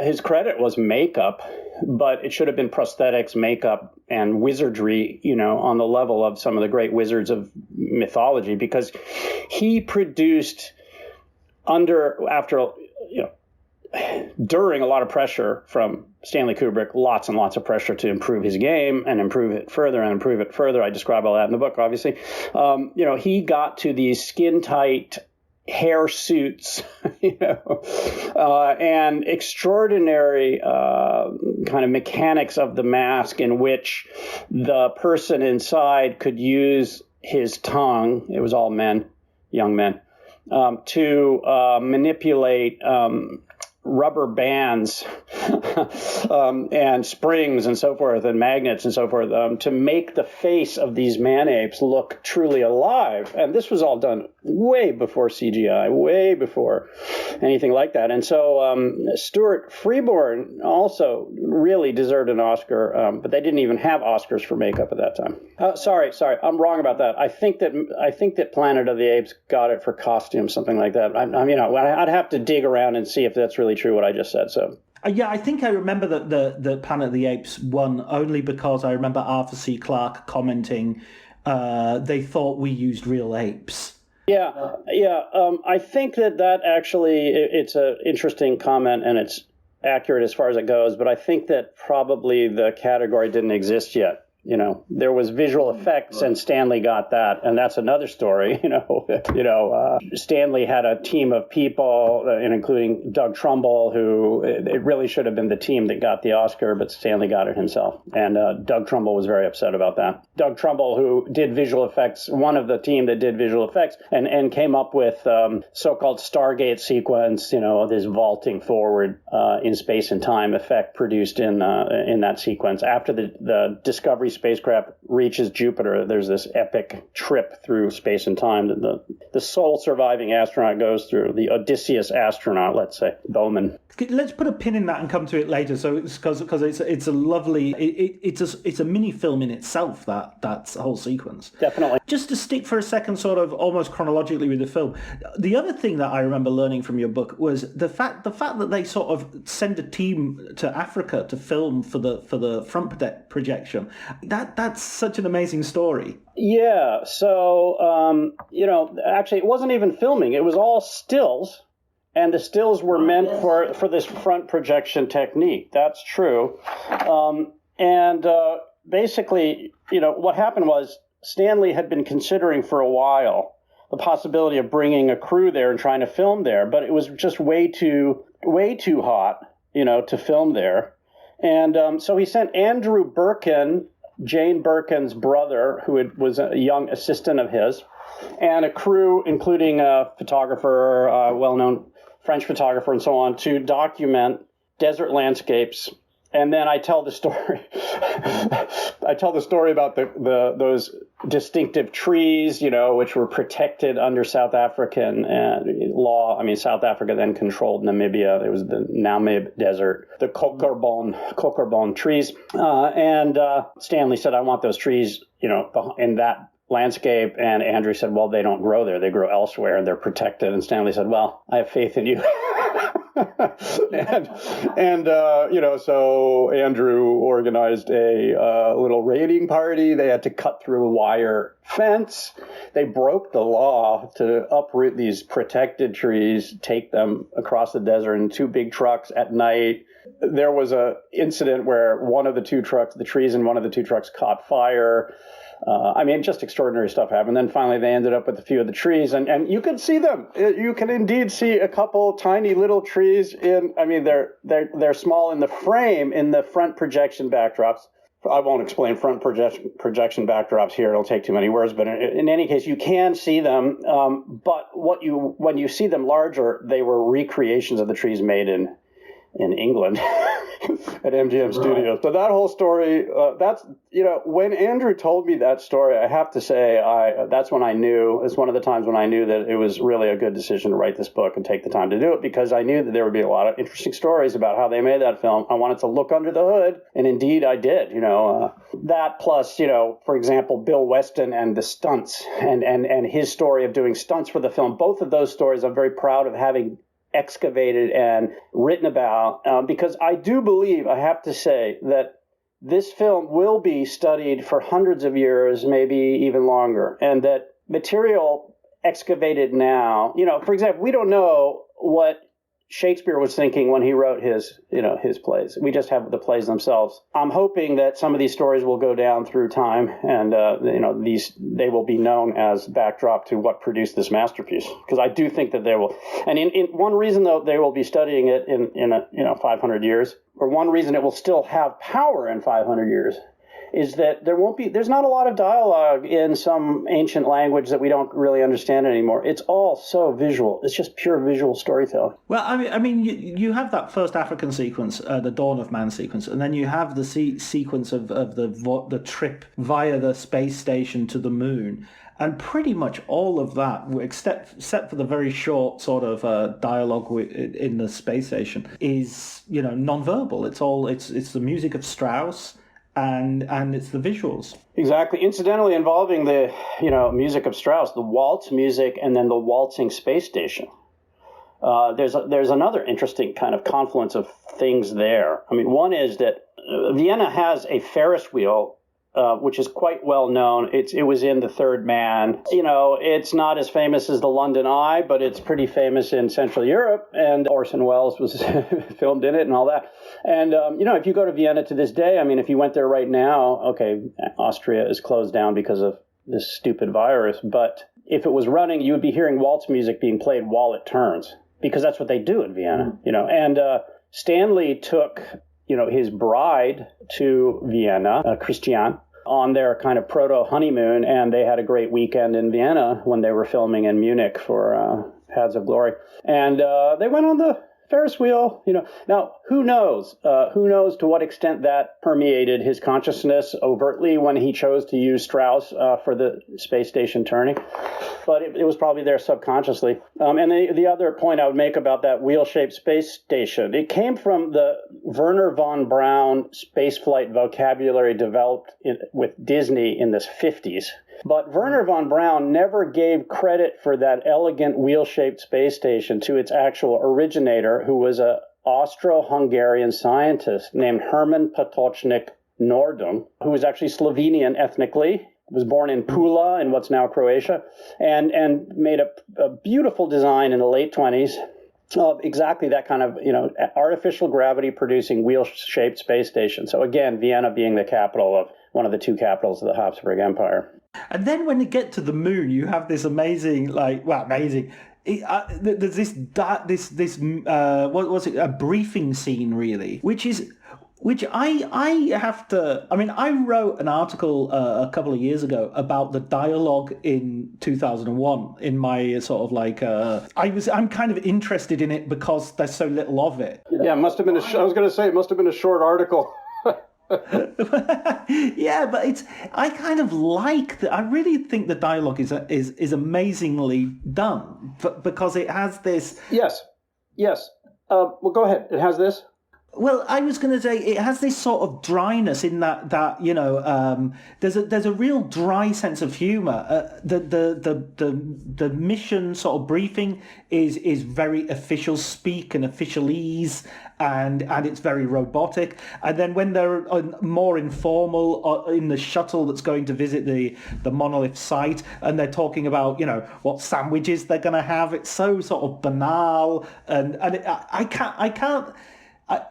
his credit was makeup, but it should have been prosthetics, makeup, and wizardry, on the level of some of the great wizards of mythology, because he produced during a lot of pressure from Stanley Kubrick, lots and lots of pressure to improve his game and improve it further. I describe all that in the book, obviously. He got to these skin-tight hair suits, and extraordinary kind of mechanics of the mask in which the person inside could use his tongue. It was all men, young men, to manipulate rubber bands and springs and so forth and magnets and so forth to make the face of these man-apes look truly alive. And this was all done way before CGI, way before anything like that. And so Stuart Freeborn also really deserved an Oscar, but they didn't even have Oscars for makeup at that time. Sorry, I'm wrong about that. I think that Planet of the Apes got it for costume, something like that. I'd have to dig around and see if that's really true what I just said. So. Yeah, I think I remember that the Planet of the Apes won only because I remember Arthur C. Clarke commenting they thought we used real apes. Yeah. I think that actually it's an interesting comment and it's accurate as far as it goes, but I think that probably the category didn't exist yet. There was visual effects, and Stanley got that, and that's another story. Stanley had a team of people, including Doug Trumbull, who it really should have been the team that got the Oscar, but Stanley got it himself, and Doug Trumbull was very upset about that. Doug Trumbull, who did visual effects, one of the team that did visual effects, and came up with so-called Stargate sequence, this vaulting forward in space and time effect produced in that sequence after the Discovery spacecraft reaches Jupiter. There's this epic trip through space and time that the sole surviving astronaut goes through, the Odysseus astronaut, let's say, Bowman. Let's put a pin in that and come to it later. So because it's a lovely it's a mini film in itself, that whole sequence. Definitely. Just to stick for a second, sort of almost chronologically with the film. The other thing that I remember learning from your book was the fact that they sort of send a team to Africa to film for the front projection. That's such an amazing story. Yeah. So actually, it wasn't even filming. It was all stills. And the stills were meant for this front projection technique. That's true. Basically, what happened was Stanley had been considering for a while the possibility of bringing a crew there and trying to film there, but it was just way too hot, to film there. And so he sent Andrew Birkin, Jane Birkin's brother, who was a young assistant of his, and a crew, including a photographer, well-known French photographer and so on, to document desert landscapes. And then I tell the story. I tell the story about those distinctive trees, which were protected under South African law. I mean, South Africa then controlled Namibia. It was the Namib Desert, the Kokerbon trees. And Stanley said, I want those trees, in that landscape. And Andrew said, well, they don't grow there. They grow elsewhere and they're protected. And Stanley said, well, I have faith in you. So Andrew organized a little raiding party. They had to cut through a wire fence. They broke the law to uproot these protected trees, take them across the desert in 2 big trucks at night. There was a incident where the trees in one of the 2 trucks caught fire. Just extraordinary stuff happened. Then finally they ended up with a few of the trees, and you can see them. You can indeed see a couple tiny little trees they're small in the frame in the front projection backdrops. I won't explain front projection backdrops here. It'll take too many words, but in any case, you can see them. But when you see them larger, they were recreations of the trees made in England at MGM Studios. But that whole story, when Andrew told me that story, I have to say, that's when I knew, it's one of the times when I knew that it was really a good decision to write this book and take the time to do it, because I knew that there would be a lot of interesting stories about how they made that film. I wanted to look under the hood, and indeed I did, that plus, for example, Bill Weston and the stunts and his story of doing stunts for the film. Both of those stories I'm very proud of having excavated and written about, because I do believe, I have to say, that this film will be studied for hundreds of years, maybe even longer, and that material excavated now, for example, we don't know what Shakespeare was thinking when he wrote his plays. We just have the plays themselves. I'm hoping that some of these stories will go down through time, and they will be known as backdrop to what produced this masterpiece. Because I do think that they will. And in one reason, though, they will be studying it in 500 years, or one reason it will still have power in 500 years, is that there's not a lot of dialogue in some ancient language that we don't really understand anymore. It's all so visual. It's just pure visual storytelling. Well, I mean, you have that first African sequence, the Dawn of Man sequence, and then you have the sequence of the trip via the space station to the moon. And pretty much all of that, except for the very short sort of dialogue in the space station, is, you know, nonverbal. It's the music of Strauss, and it's the visuals. Exactly. Incidentally, involving the, you know, music of Strauss, the waltz music, and then the waltzing space station. There's another interesting kind of confluence of things there. I mean, one is that Vienna has a Ferris wheel, which is quite well known. It was in The Third Man. You know, it's not as famous as the London Eye, but it's pretty famous in Central Europe, and Orson Welles was filmed in it and all that. And, you know, if you go to Vienna to this day, I mean, if you went there right now, okay, Austria is closed down because of this stupid virus, but if it was running, you would be hearing waltz music being played while it turns, because that's what they do in Vienna, you know. And Stanley took, you know, his bride to Vienna, Christiane, on their kind of proto-honeymoon, and they had a great weekend in Vienna when they were filming in Munich for Paths of Glory. And they went on the Ferris wheel, you know. Now, who knows? Who knows to what extent that permeated his consciousness overtly when he chose to use Strauss for the space station turning. But it was probably there subconsciously. And the other point I would make about that wheel-shaped space station, it came from the Wernher von Braun spaceflight vocabulary developed with Disney in the 50s. But Wernher von Braun never gave credit for that elegant wheel-shaped space station to its actual originator, who was an Austro-Hungarian scientist named Herman Potočnik Nordum, who was actually Slovenian ethnically, was born in Pula in what's now Croatia, and made a beautiful design in the late 20s of exactly that kind of, you know, artificial gravity producing wheel-shaped space station. So again, Vienna being the capital of one of the two capitals of the Habsburg Empire. And then when you get to the moon, you have this amazing, there's this what was it? A briefing scene, really, which I have to. I mean, I wrote an article a couple of years ago about the dialogue in 2001 in my sort of like. I'm kind of interested in it because there's so little of it. Yeah, it must have been. I was going to say it must have been a short article. Yeah, but I kind of like I really think the dialogue is amazingly done, because it has this. Yes. Well, go ahead. It has this. Well, I was going to say it has this sort of dryness in that you know, there's a real dry sense of humor. The mission sort of briefing is very official speak and officialese, and it's very robotic. And then when they're more informal in the shuttle that's going to visit the monolith site, and they're talking about, you know, what sandwiches they're going to have, it's so sort of banal, and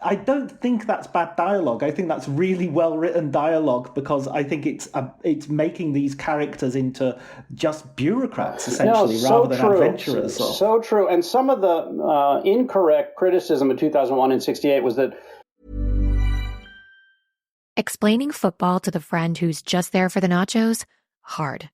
I don't think that's bad dialogue. I think that's really well written dialogue, because I think it's making these characters into just bureaucrats essentially, rather than adventurers. So true. And some of the incorrect criticism in 2001 and 68 was that explaining football to the friend who's just there for the nachos, hard.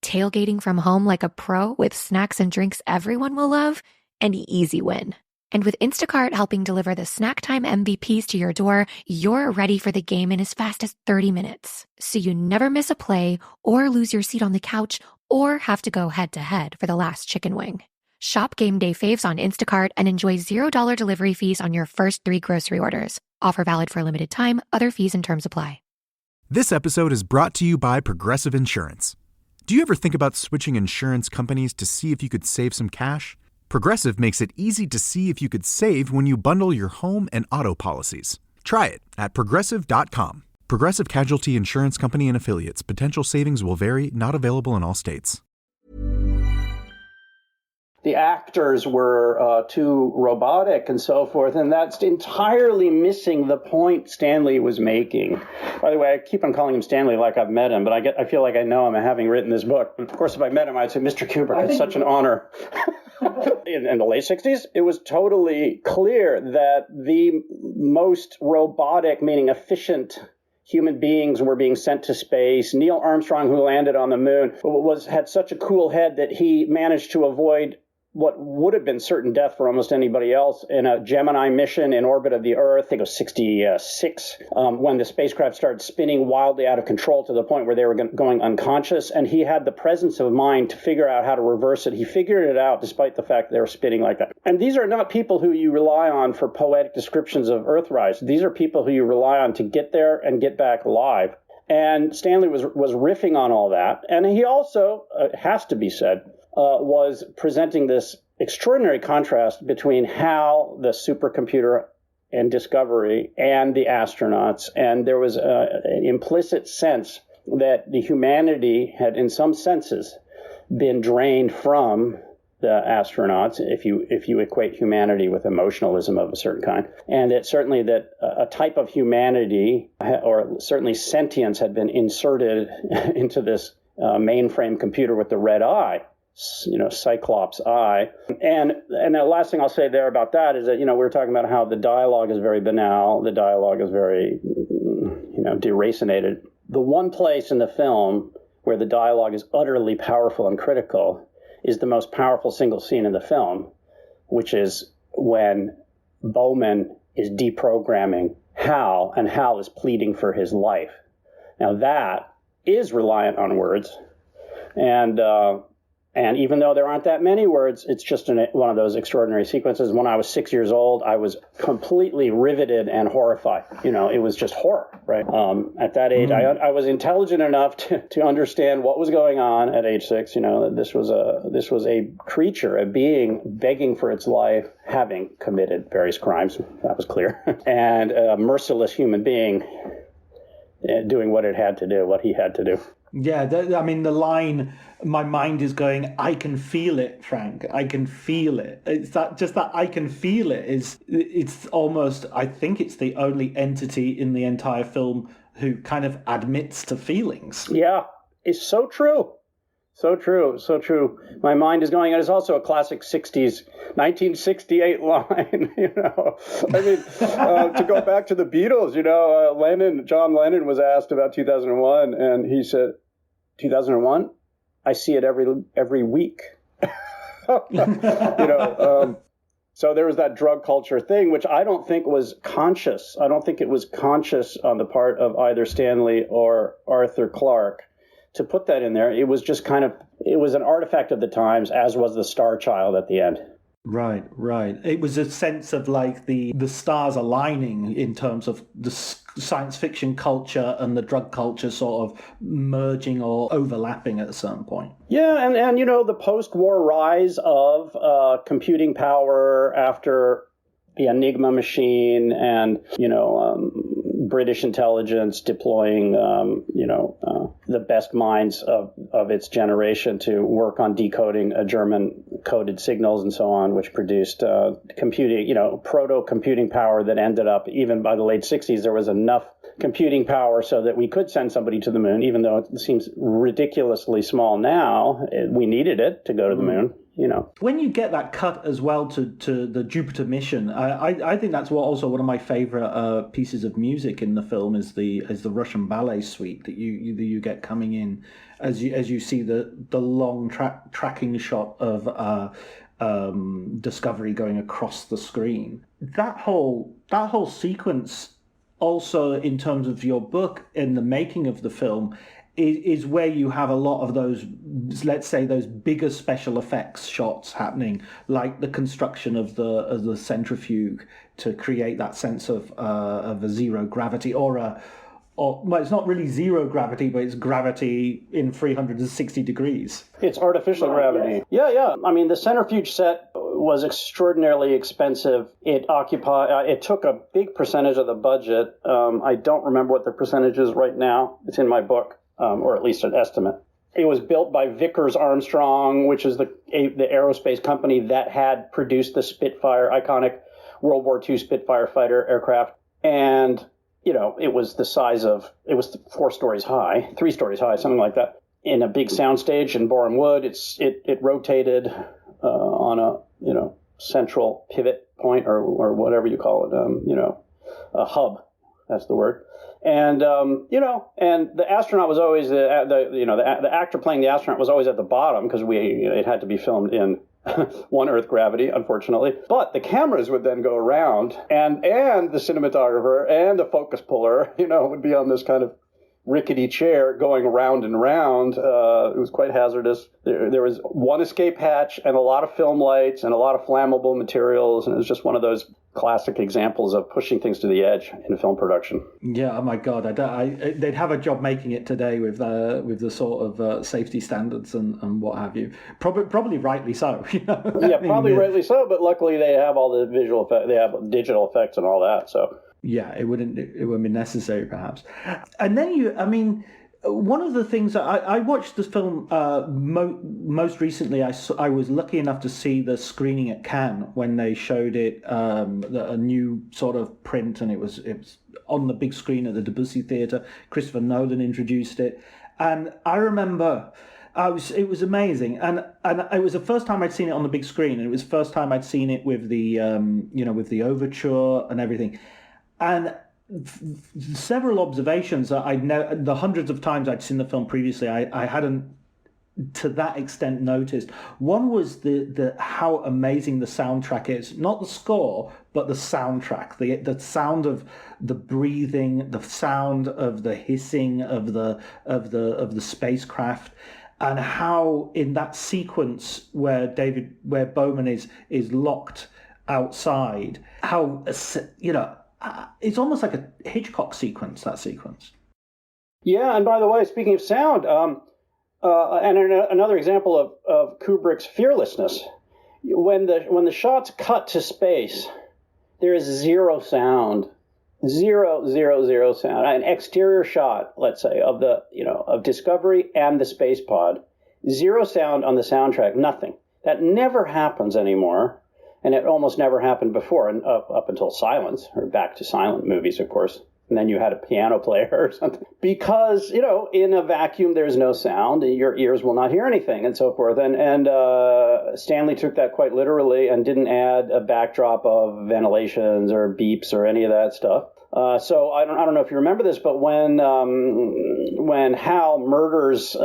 Tailgating from home like a pro with snacks and drinks everyone will love, an easy win. And with Instacart helping deliver the snack time MVPs to your door, you're ready for the game in as fast as 30 minutes. So you never miss a play or lose your seat on the couch or have to go head-to-head for the last chicken wing. Shop Game Day Faves on Instacart and enjoy $0 delivery fees on your first 3 grocery orders. Offer valid for a limited time. Other fees and terms apply. This episode is brought to you by Progressive Insurance. Do you ever think about switching insurance companies to see if you could save some cash? Progressive makes it easy to see if you could save when you bundle your home and auto policies. Try it at Progressive.com. Progressive Casualty Insurance Company and Affiliates. Potential savings will vary. Not available in all states. The actors were too robotic and so forth, and that's entirely missing the point Stanley was making. By the way, I keep on calling him Stanley like I've met him, but I feel like I know him having written this book. Of course, if I met him, I'd say, Mr. Kubrick, it's such an honor. In the late 60s, it was totally clear that the most robotic, meaning efficient human beings were being sent to space. Neil Armstrong, who landed on the moon, had such a cool head that he managed to avoid what would have been certain death for almost anybody else in a Gemini mission in orbit of the Earth. I think it was 66, when the spacecraft started spinning wildly out of control to the point where they were going unconscious. And he had the presence of mind to figure out how to reverse it. He figured it out despite the fact that they were spinning like that. And these are not people who you rely on for poetic descriptions of Earthrise. These are people who you rely on to get there and get back alive. And Stanley was riffing on all that. And he also, has to be said, was presenting this extraordinary contrast between HAL, the supercomputer and Discovery, and the astronauts. And there was an implicit sense that the humanity had, in some senses, been drained from the astronauts, if you equate humanity with emotionalism of a certain kind. And that certainly that a type of humanity, or certainly sentience, had been inserted into this mainframe computer with the red eye. Cyclops eye. And the last thing I'll say there about that is that, we were talking about how the dialogue is very banal. The dialogue is very, deracinated. The one place in the film where the dialogue is utterly powerful and critical is the most powerful single scene in the film, which is when Bowman is deprogramming Hal, and Hal is pleading for his life. Now that is reliant on words. And even though there aren't that many words, it's just one of those extraordinary sequences. When I was 6 years old, I was completely riveted and horrified. It was just horror, right? At that age, I was intelligent enough to understand what was going on at age 6. That this was a creature, a being begging for its life, having committed various crimes. That was clear. And a merciless human being doing what he had to do. Yeah, the line, my mind is going, I can feel it, Frank. I can feel it. It's that I can feel it it's almost, I think it's the only entity in the entire film who kind of admits to feelings. Yeah, it's so true. So true. My mind is going, and it's also a classic 60s, 1968 line, to go back to the Beatles, John Lennon was asked about 2001, and he said, 2001? I see it every week. So there was that drug culture thing, which I don't think was conscious. I don't think it was conscious on the part of either Stanley or Arthur Clarke to put that in there. It was just it was an artifact of the times, as was the Star Child at the end. Right. It was a sense of like the stars aligning in terms of the science fiction culture and the drug culture sort of merging or overlapping at a certain point. Yeah, and the post-war rise of computing power after the Enigma machine and, British intelligence deploying, the best minds of its generation to work on decoding German coded signals and so on, which produced computing, proto-computing power that ended up, even by the late 60s, there was enough computing power so that we could send somebody to the moon, even though it seems ridiculously small now. We needed it to go to the moon. When you get that cut as well to the Jupiter mission, I think that's also one of my favorite pieces of music in the film is the Russian ballet suite that you get coming in as you see the long tracking shot of Discovery going across the screen. That whole sequence, also in terms of your book in the making of the film, is where you have a lot of those, let's say, those bigger special effects shots happening, like the construction of the centrifuge to create that sense of a zero gravity, well, it's not really zero gravity, but it's gravity in 360 degrees. It's artificial gravity. Yeah. I mean, the centrifuge set was extraordinarily expensive. It took a big percentage of the budget. I don't remember what the percentage is right now. It's in my book. Or at least an estimate. It was built by Vickers Armstrong, which is the aerospace company that had produced the Spitfire, iconic World War II Spitfire fighter aircraft. And, it was the size of, it was 3 stories high, something like that. In a big soundstage in Bourne Wood, it rotated on a central pivot point or whatever you call it, a hub. That's the word. And, and the astronaut was always the actor playing the astronaut was always at the bottom because it had to be filmed in one Earth gravity, unfortunately. But the cameras would then go around and the cinematographer and the focus puller, would be on this kind of rickety chair going round and round. It was quite hazardous. There was one escape hatch and a lot of film lights and a lot of flammable materials. And it was just one of those classic examples of pushing things to the edge in film production. Yeah, oh my God, they'd have a job making it today with the sort of safety standards and what have you. Probably rightly so. Yeah, probably rightly so. But luckily, they have all the visual effects. They have digital effects and all that. So yeah, it wouldn't be necessary perhaps. And then one of the things that I watched this film most recently, I was lucky enough to see the screening at Cannes when they showed it, a new sort of print, and it was on the big screen at the Debussy Theatre. Christopher Nolan introduced it, and I remember it was amazing, and it was the first time I'd seen it on the big screen, and it was the first time I'd seen it with the with the overture and everything, and several observations that the hundreds of times I'd seen the film previously, I hadn't to that extent noticed. One was the how amazing the soundtrack is. Not the score, but the soundtrack. The sound of the breathing, the sound of the hissing of the spacecraft, and how in that sequence where Bowman is locked outside, how it's almost like a Hitchcock sequence, that sequence. Yeah, and by the way, speaking of sound, and another example of Kubrick's fearlessness, when the shots cut to space, there is zero sound, zero sound. An exterior shot, let's say, of Discovery and the space pod, zero sound on the soundtrack, nothing. That never happens anymore. And it almost never happened before, and up until Silence, or back to silent movies, of course. And then you had a piano player or something. Because, in a vacuum, there's no sound, and your ears will not hear anything, and so forth. And Stanley took that quite literally and didn't add a backdrop of ventilations or beeps or any of that stuff. So I don't know if you remember this, but when Hal murders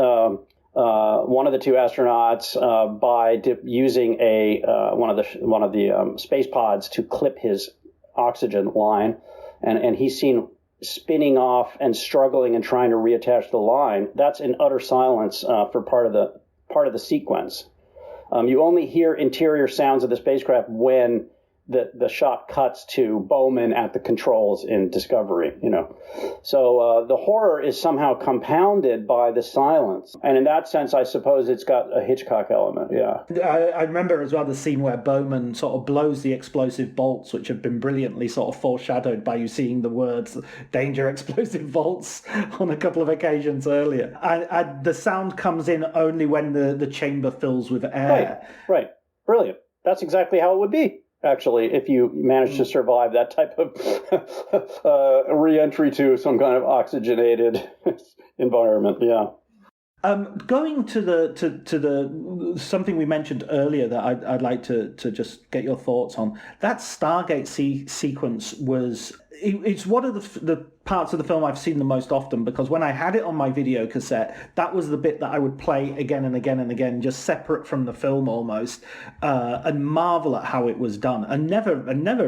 one of the two astronauts by using one of the space pods to clip his oxygen line, and he's seen spinning off and struggling and trying to reattach the line. That's in utter silence for part of the sequence. You only hear interior sounds of the spacecraft when the shot cuts to Bowman at the controls in Discovery, So the horror is somehow compounded by the silence. And in that sense, I suppose it's got a Hitchcock element, yeah. I remember as well the scene where Bowman sort of blows the explosive bolts, which have been brilliantly sort of foreshadowed by you seeing the words "danger explosive bolts" on a couple of occasions earlier. And the sound comes in only when the chamber fills with air. Right. Brilliant. That's exactly how it would be, actually, if you manage to survive that type of re-entry to some kind of oxygenated environment. Yeah. Going to the something we mentioned earlier that I'd like to just get your thoughts on. That Stargate sequence it's one of the parts of the film I've seen the most often, because when I had it on my video cassette, that was the bit that I would play again and again and again, just separate from the film almost, and marvel at how it was done, and never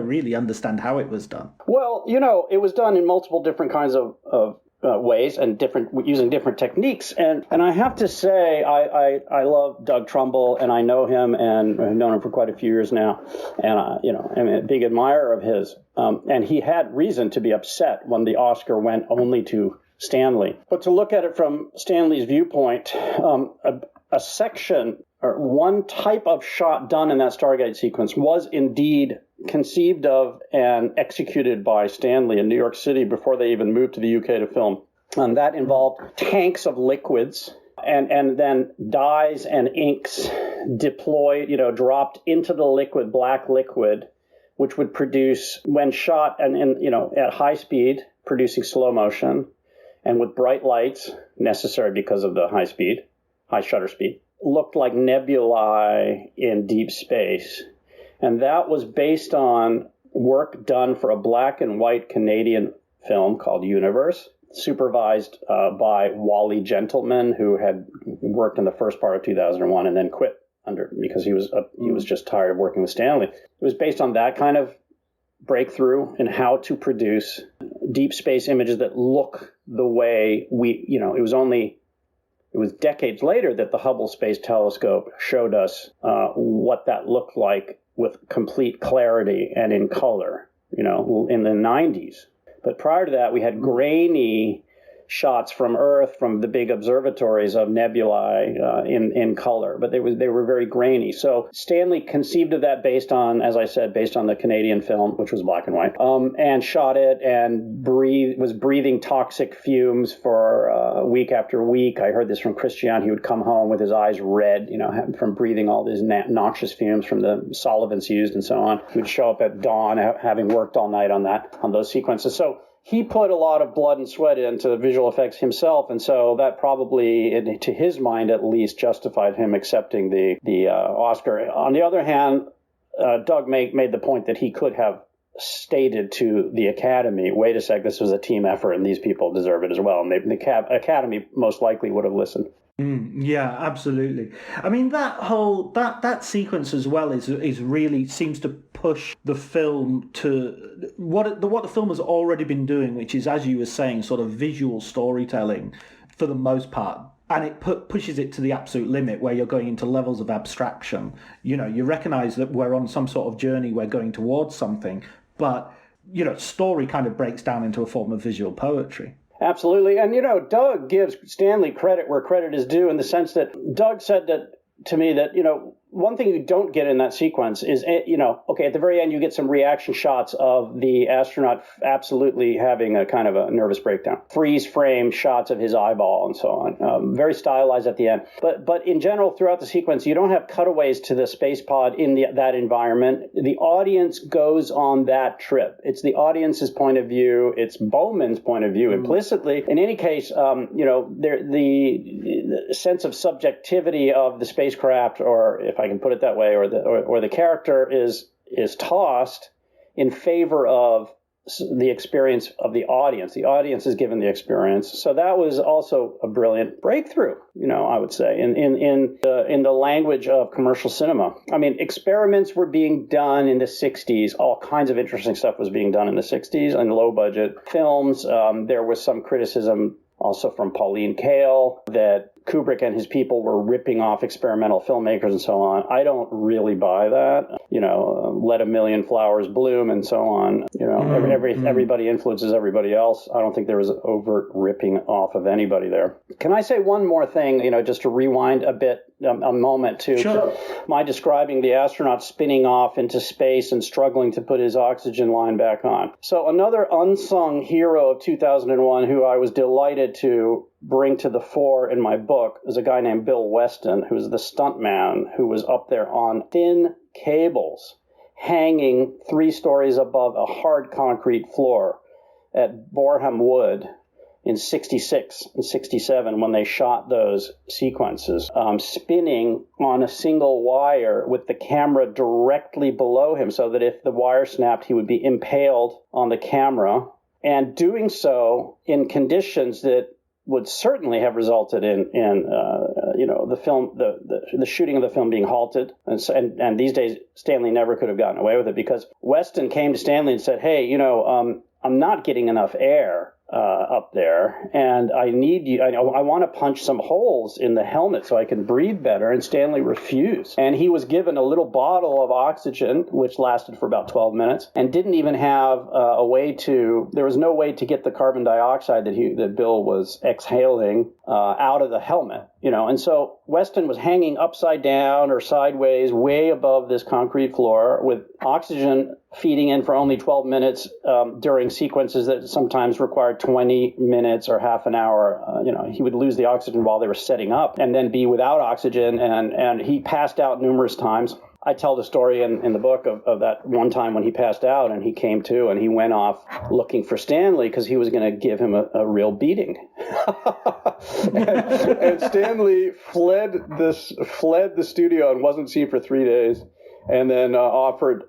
really understand how it was done. Well, it was done in multiple different kinds of ways and using different techniques. And I have to say, I love Doug Trumbull, and I know him, and I've known him for quite a few years now. And I'm a big admirer of his. And he had reason to be upset when the Oscar went only to Stanley. But to look at it from Stanley's viewpoint, a section or one type of shot done in that Stargate sequence was indeed conceived of and executed by Stanley in New York City before they even moved to the UK to film. And that involved tanks of liquids and then dyes and inks deployed, dropped into the black liquid, which would produce, when shot and at high speed, producing slow motion, and with bright lights necessary because of the high shutter speed, looked like nebulae in deep space. And that was based on work done for a black and white Canadian film called Universe, supervised by Wally Gentleman, who had worked in the first part of 2001 and then quit because he was just tired of working with Stanley. It was based on that kind of breakthrough in how to produce deep space images that look the way it was decades later that the Hubble Space Telescope showed us what that looked like with complete clarity and in color, in the 90s. But prior to that, we had grainy shots from Earth, from the big observatories of nebulae in color, but they were very grainy. So Stanley conceived of that based on the Canadian film, which was black and white, and shot it and was breathing toxic fumes for week after week. I heard this from Christian. He would come home with his eyes red, from breathing all these noxious fumes from the solvents used and so on. He would show up at dawn, having worked all night on those sequences. So he put a lot of blood and sweat into visual effects himself, and so that probably, to his mind at least, justified him accepting the Oscar. On the other hand, Doug made the point that he could have stated to the Academy, wait a sec, this was a team effort and these people deserve it as well. And the Academy most likely would have listened. Yeah, absolutely. I mean, that sequence as well is really seems to push the film to what the film has already been doing, which is, as you were saying, sort of visual storytelling for the most part. And it pushes it to the absolute limit where you're going into levels of abstraction. You recognize that we're on some sort of journey, we're going towards something, but, story kind of breaks down into a form of visual poetry. Absolutely. And, Doug gives Stanley credit where credit is due, in the sense that Doug said to me that, one thing you don't get in that sequence is, at the very end, you get some reaction shots of the astronaut absolutely having a kind of a nervous breakdown. Freeze frame shots of his eyeball and so on. Very stylized at the end. But in general, throughout the sequence, you don't have cutaways to the space pod in that environment. The audience goes on that trip. It's the audience's point of view. It's Bowman's point of view implicitly. In any case, the sense of subjectivity of the spacecraft, or if I can put it that way, or the character is tossed in favor of the experience of the audience. The audience is given the experience. So that was also a brilliant breakthrough, I would say, in the language of commercial cinema. I mean, experiments were being done in the 60s. All kinds of interesting stuff was being done in the 60s in low budget films. There was some criticism also from Pauline Kael that Kubrick and his people were ripping off experimental filmmakers and so on. I don't really buy that. Let a million flowers bloom and so on. Everybody influences everybody else. I don't think there was an overt ripping off of anybody there. Can I say one more thing, just to rewind a moment to my describing the astronaut spinning off into space and struggling to put his oxygen line back on. So another unsung hero of 2001 who I was delighted to bring to the fore in my book is a guy named Bill Weston, who's the stuntman who was up there on thin cables hanging 3 stories above a hard concrete floor at Boreham Wood in 66 and 67 when they shot those sequences, spinning on a single wire with the camera directly below him, so that if the wire snapped, he would be impaled on the camera, and doing so in conditions that would certainly have resulted in the film, the shooting of the film being halted. And these days, Stanley never could have gotten away with it, because Weston came to Stanley and said, hey, I'm not getting enough air up there, and I need you. I want to punch some holes in the helmet so I can breathe better. And Stanley refused. And he was given a little bottle of oxygen, which lasted for about 12 minutes, and didn't even have there was no way to get the carbon dioxide that Bill was exhaling out of the helmet. And so Weston was hanging upside down or sideways way above this concrete floor with oxygen feeding in for only 12 minutes during sequences that sometimes required 20 minutes or half an hour. He would lose the oxygen while they were setting up and then be without oxygen, and he passed out numerous times. I tell the story in the book of that one time when he passed out and he came to and he went off looking for Stanley because he was going to give him a real beating. and Stanley fled the studio and wasn't seen for 3 days, and then offered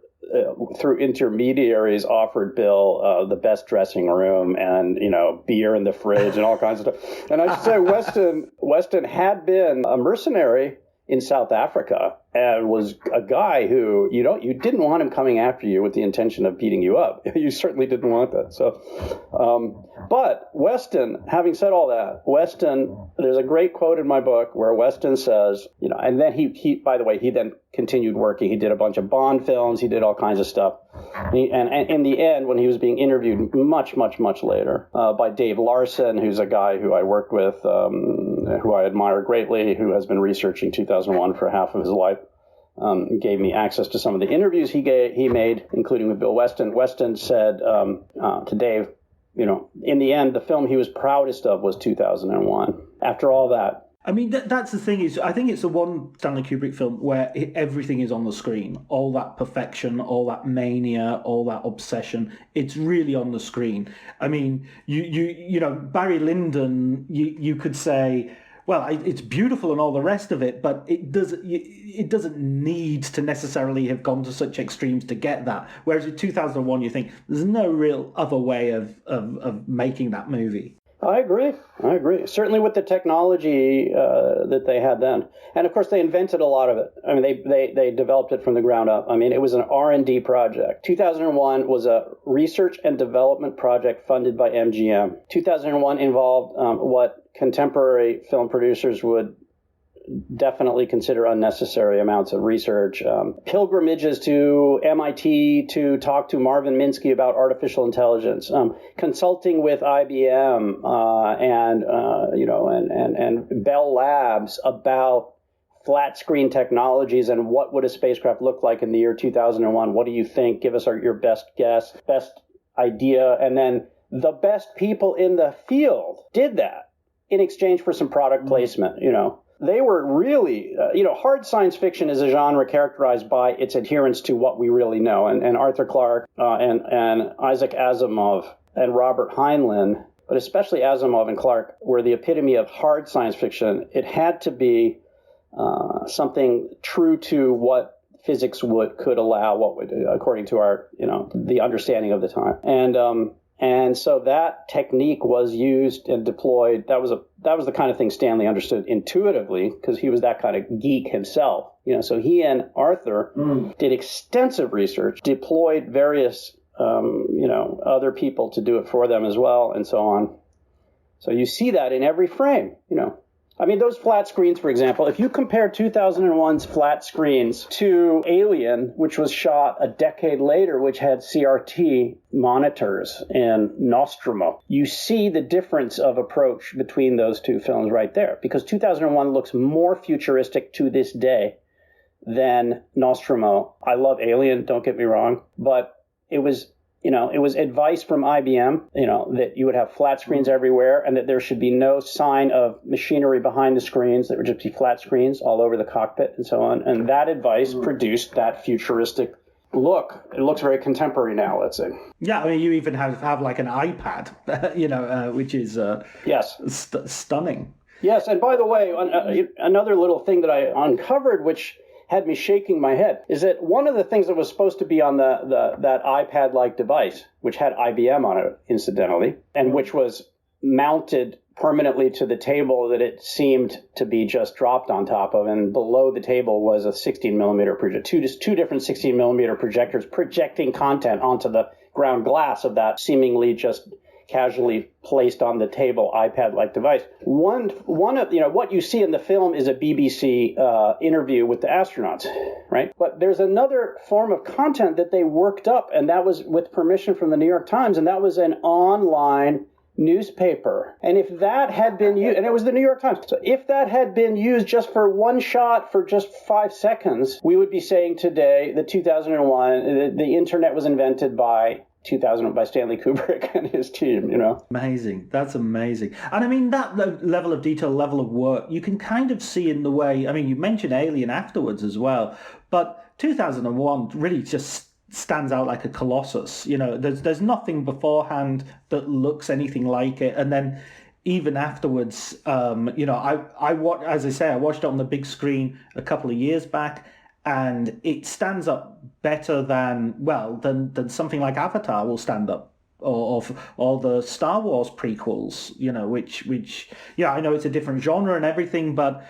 through intermediaries, offered Bill the best dressing room and, beer in the fridge and all kinds of stuff. And I should say Weston had been a mercenary in South Africa and was a guy who you didn't want him coming after you with the intention of beating you up. You certainly didn't want that. So, but Weston, having said all that, there's a great quote in my book where Weston says, and then he by the way, he then continued working. He did a bunch of Bond films. He did all kinds of stuff. And in the end, when he was being interviewed much, much, much later by Dave Larson, who's a guy who I worked with, who I admire greatly, who has been researching 2001 for half of his life, gave me access to some of the interviews he made, including with Bill Weston. Weston said to Dave, in the end, the film he was proudest of was 2001. After all that. I mean, that's the thing is, I think it's the one Stanley Kubrick film where everything is on the screen. All that perfection, all that mania, all that obsession, it's really on the screen. I mean, you know, Barry Lyndon, you could say, well, it's beautiful and all the rest of it, but it doesn't need to necessarily have gone to such extremes to get that. Whereas in 2001, you think there's no real other way of making that movie. I agree. Certainly with the technology that they had then. And of course, they invented a lot of it. I mean, they developed it from the ground up. I mean, it was an R&D project. 2001 was a research and development project funded by MGM. 2001 involved what contemporary film producers would definitely consider unnecessary amounts of research, pilgrimages to MIT to talk to Marvin Minsky about artificial intelligence, consulting with IBM and Bell Labs about flat screen technologies and what would a spacecraft look like in the year 2001. What do you think? Give us your best guess, best idea. And then the best people in the field did that in exchange for some product placement, They were really, hard science fiction is a genre characterized by its adherence to what we really know. And Arthur Clarke and Isaac Asimov and Robert Heinlein, but especially Asimov and Clarke, were the epitome of hard science fiction. It had to be something true to what physics could allow, according to our, the understanding of the time. And so that technique was used and deployed. That was the kind of thing Stanley understood intuitively because he was that kind of geek himself. So he and Arthur did extensive research, deployed various, other people to do it for them as well, and so on. So you see that in every frame, I mean, those flat screens, for example, if you compare 2001's flat screens to Alien, which was shot a decade later, which had CRT monitors and Nostromo, you see the difference of approach between those two films right there. Because 2001 looks more futuristic to this day than Nostromo. I love Alien, don't get me wrong, but it was advice from IBM, that you would have flat screens everywhere and that there should be no sign of machinery behind the screens. There would just be flat screens all over the cockpit and so on. And that advice produced that futuristic look. It looks very contemporary now, let's say. Yeah, I mean, you even have like an iPad, which is yes, stunning. Yes, and by the way, another little thing that I uncovered, which had me shaking my head, is that one of the things that was supposed to be on that iPad-like device, which had IBM on it, incidentally, and which was mounted permanently to the table that it seemed to be just dropped on top of, and below the table was a 16-millimeter projector, two different 16-millimeter projectors projecting content onto the ground glass of that seemingly just casually placed on the table iPad-like device. One of what you see in the film is a BBC interview with the astronauts, right? But there's another form of content that they worked up, and that was with permission from the New York Times, and that was an online newspaper. And if that had been used, and it was the New York Times, so if that had been used just for one shot for just 5 seconds, we would be saying today that 2001, the internet was invented by Stanley Kubrick and his team, Amazing. That's amazing. And I mean, that level of detail, level of work, you can kind of see in the way, I mean, you mentioned Alien afterwards as well, but 2001 really just stands out like a colossus. There's nothing beforehand that looks anything like it. And then even afterwards, I watched it on the big screen a couple of years back, and it stands up better than something like Avatar will stand up, or the Star Wars prequels, which I know it's a different genre and everything, but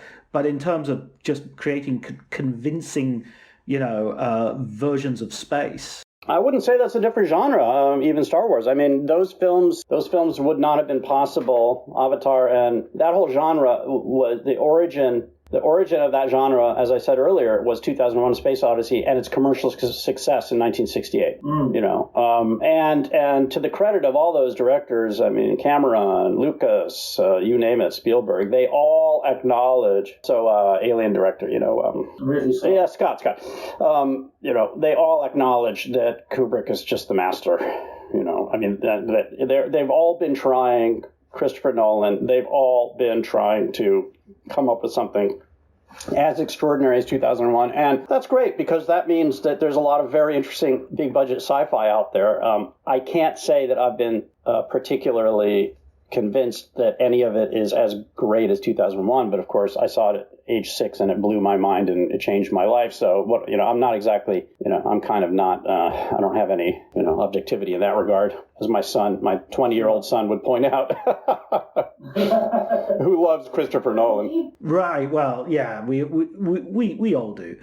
in terms of just creating convincing, versions of space. I wouldn't say that's a different genre, even Star Wars. I mean, those films would not have been possible. Avatar and that whole genre was the origin of that genre, as I said earlier, was 2001: Space Odyssey and its commercial success in 1968. And to the credit of all those directors, I mean, Cameron, Lucas, you name it, Spielberg, they all acknowledge. So, Alien director, Really? Yeah, Scott. They all acknowledge that Kubrick is just the master. I mean, they've all been trying. Christopher Nolan, they've all been trying to come up with something as extraordinary as 2001. And that's great, because that means that there's a lot of very interesting big budget sci-fi out there. I can't say that I've been particularly convinced that any of it is as great as 2001, but of course I saw it at age 6 and it blew my mind and it changed my life. So I'm not exactly, I'm kind of not, I don't have any, objectivity in that regard, as my 20-year-old son would point out, who loves Christopher Nolan. Right. Well, yeah, we all do.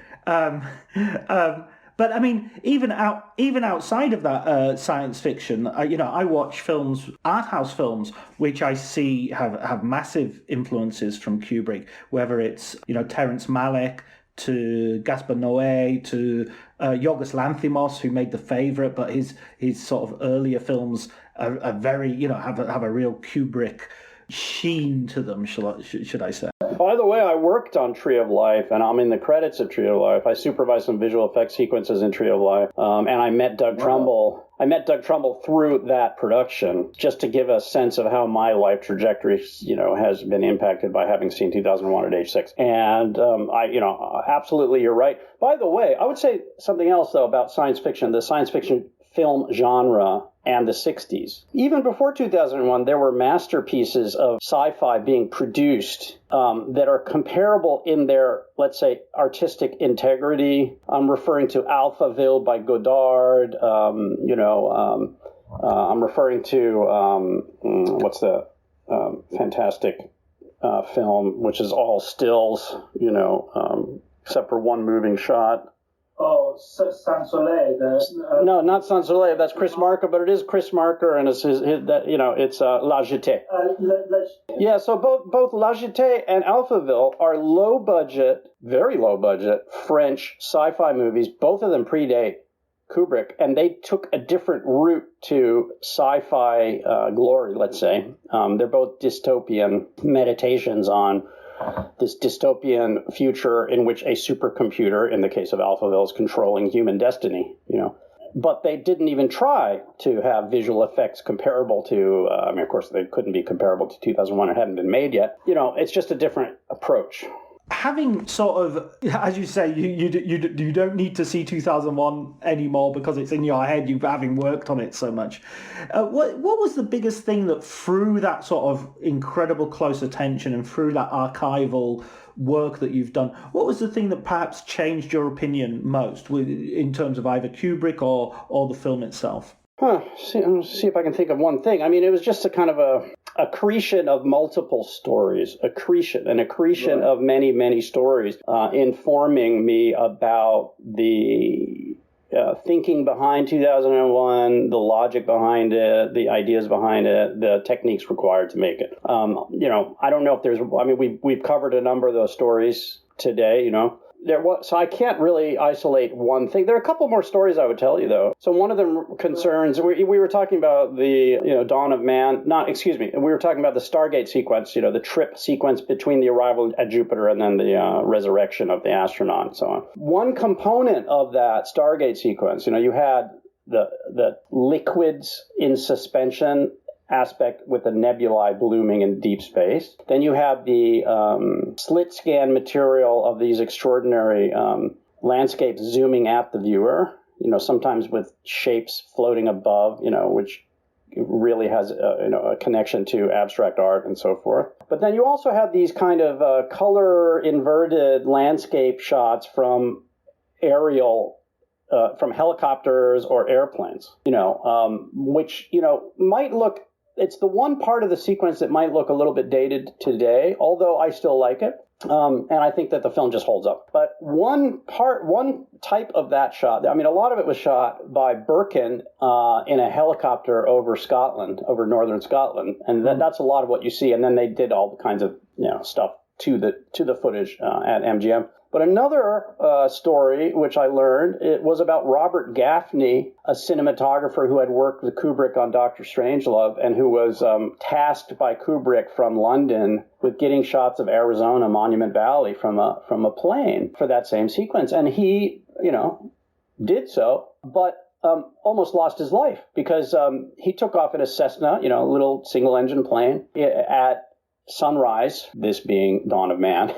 But I mean, even outside of that science fiction, I watch films, art house films, which I see have massive influences from Kubrick. Whether it's Terrence Malick to Gaspar Noé to Yorgos Lanthimos, who made The Favourite, but his sort of earlier films are very have a real Kubrick sheen to them, should I say. By the way, I worked on Tree of Life, and I'm in the credits of Tree of Life. I supervised some visual effects sequences in Tree of Life, and I met Doug Trumbull. I met Doug Trumbull through that production, just to give a sense of how my life trajectory, has been impacted by having seen 2001 at age 6. And absolutely, you're right. By the way, I would say something else though about science fiction. The science fiction film genre and the 60s. Even before 2001, there were masterpieces of sci-fi being produced that are comparable in their, let's say, artistic integrity. I'm referring to Alphaville by Godard. I'm referring to, what's the fantastic film, which is all stills, except for one moving shot. Oh, Sans Soleil. No, not Sans Soleil. That's Chris Marker, but it is Chris Marker, and it's it's La Jetée. Yeah, so both La Jetée and Alphaville are low budget, very low budget French sci-fi movies. Both of them predate Kubrick, and they took a different route to sci-fi glory, let's say. They're both dystopian meditations on this dystopian future in which a supercomputer, in the case of Alphaville, is controlling human destiny, But they didn't even try to have visual effects comparable to, of course, they couldn't be comparable to 2001. It hadn't been made yet. It's just a different approach. Having sort of, as you say, you don't need to see 2001 anymore because it's in your head, you having worked on it so much. What was the biggest thing that, through that sort of incredible close attention and through that archival work that you've done, what was the thing that perhaps changed your opinion most in terms of either Kubrick or the film itself? See if I can think of one thing. I mean, it was just a kind of a accretion of multiple stories, an accretion of many, many stories, informing me about the thinking behind 2001, the logic behind it, the ideas behind it, the techniques required to make it. I don't know if we've covered a number of those stories today, So I can't really isolate one thing. There are a couple more stories I would tell you, though. So one of them concerns, we were talking about the dawn of man. We were talking about the Stargate sequence, the trip sequence between the arrival at Jupiter and then the resurrection of the astronaut and so on. One component of that Stargate sequence, you had the liquids in suspension aspect with the nebulae blooming in deep space. Then you have the slit scan material of these extraordinary landscapes zooming at the viewer, sometimes with shapes floating above, which really has a connection to abstract art and so forth. But then you also have these kind of color inverted landscape shots from aerial from helicopters or airplanes, which, might look, it's the one part of the sequence that might look a little bit dated today, although I still like it. And I think that the film just holds up. But one type of that shot, a lot of it was shot by Birkin in a helicopter over Scotland, over northern Scotland. And that's a lot of what you see. And then they did all the kinds of, stuff to the footage at MGM. But another story, which I learned, it was about Robert Gaffney, a cinematographer who had worked with Kubrick on Dr. Strangelove and who was tasked by Kubrick from London with getting shots of Arizona Monument Valley from a plane for that same sequence. And he, did so, but almost lost his life because he took off in a Cessna, a little single-engine plane at sunrise, this being dawn of man.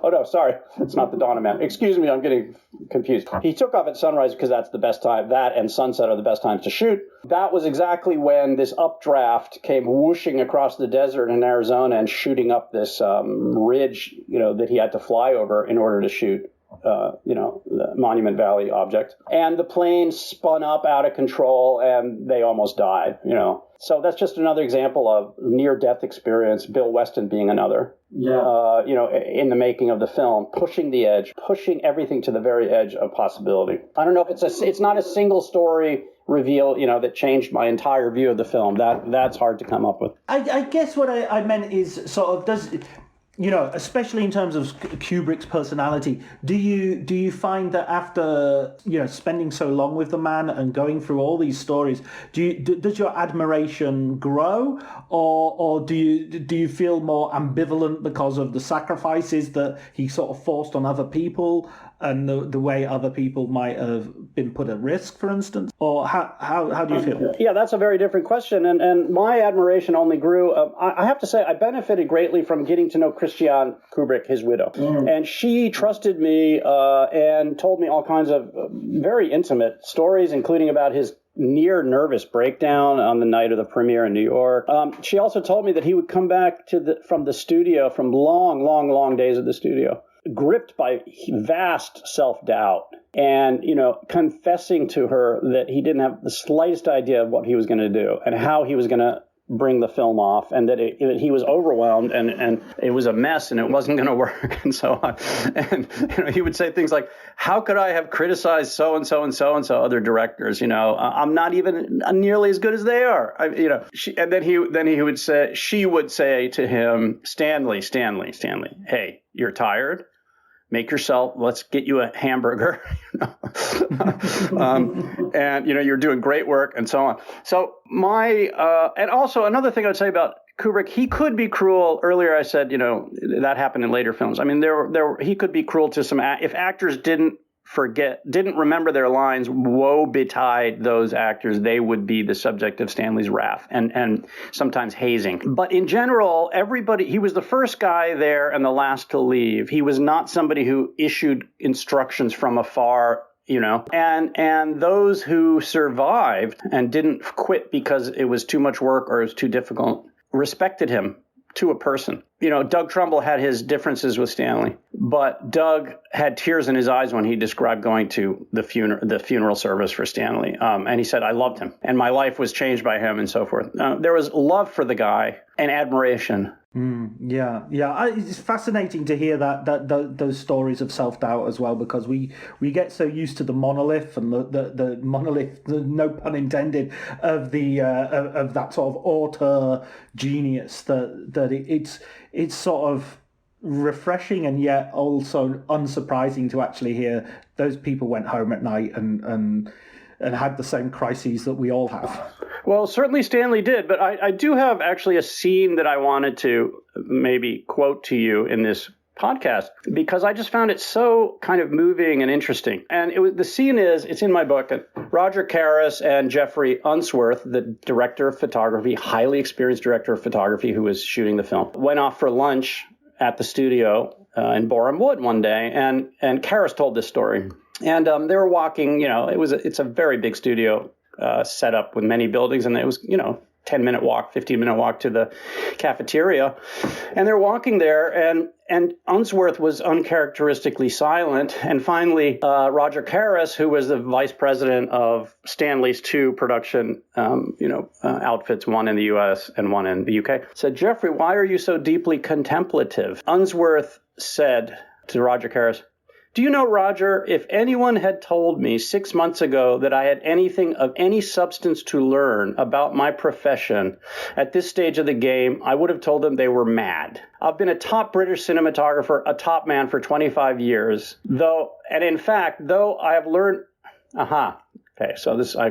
Oh no, sorry, it's not the dawn of man. Excuse me, I'm getting confused. He took off at sunrise because that's the best time. That and sunset are the best times to shoot. That was exactly when this updraft came whooshing across the desert in Arizona and shooting up this ridge, that he had to fly over in order to shoot the Monument Valley object. And the plane spun up out of control and they almost died, So that's just another example of near-death experience, Bill Weston being another, in the making of the film, pushing the edge, pushing everything to the very edge of possibility. I don't know if it's not a single story reveal, that changed my entire view of the film. That's hard to come up with. I guess what I meant is sort of, especially in terms of Kubrick's personality, do you find that after, spending so long with the man and going through all these stories, does your admiration grow, or do you feel more ambivalent because of the sacrifices that he sort of forced on other people and the way other people might have been put at risk, for instance? Or how do you feel? Yeah, that's a very different question. And my admiration only grew. I have to say, I benefited greatly from getting to know Christiane Kubrick, his widow. And she trusted me and told me all kinds of very intimate stories, including about his near nervous breakdown on the night of the premiere in New York. She also told me that he would come back from the studio, from long, long, long days at the studio, gripped by vast self-doubt and, confessing to her that he didn't have the slightest idea of what he was going to do and how he was going to bring the film off, and that he was overwhelmed and it was a mess and it wasn't going to work and so on. And he would say things like, how could I have criticized so-and-so and so-and-so other directors? I'm not even nearly as good as they are. She would say to him, Stanley, hey, you're tired? Make yourself, let's get you a hamburger, and, you're doing great work and so on. So and also another thing I'd say about Kubrick, he could be cruel. Earlier I said, that happened in later films. He could be cruel to if actors didn't remember their lines, woe betide those actors. They would be the subject of Stanley's wrath and sometimes hazing. But in general, he was the first guy there and the last to leave. He was not somebody who issued instructions from afar, and those who survived and didn't quit because it was too much work or it was too difficult respected him to a person. Doug Trumbull had his differences with Stanley, but Doug had tears in his eyes when he described going to the funeral service for Stanley. And he said, I loved him and my life was changed by him and so forth. There was love for the guy and admiration. Yeah. It's fascinating to hear those stories of self-doubt as well, because we get so used to the monolith and the monolith, no pun intended, of of that sort of auteur genius that it's sort of refreshing and yet also unsurprising to actually hear those people went home at night and had the same crises that we all have. Well, certainly Stanley did, but I do have actually a scene that I wanted to maybe quote to you in this podcast, because I just found it so kind of moving and interesting. And the scene it's in my book. Roger Karras and Jeffrey Unsworth, the director of photography, highly experienced director of photography who was shooting the film, went off for lunch at the studio in Borehamwood Wood one day, and Karras told this story. And they were walking, it's a very big studio set up with many buildings, and it was, 10-minute walk, 15-minute walk to the cafeteria. And they're walking there, and Unsworth was uncharacteristically silent. And finally, Roger Karras, who was the vice president of Stanley's two production outfits, one in the U.S. and one in the U.K., said, "Jeffrey, why are you so deeply contemplative?" Unsworth said to Roger Karras, "Do you know, Roger, if anyone had told me 6 months ago that I had anything of any substance to learn about my profession at this stage of the game, I would have told them they were mad. I've been a top British cinematographer, a top man for 25 years, though I have learned..." Okay, so this I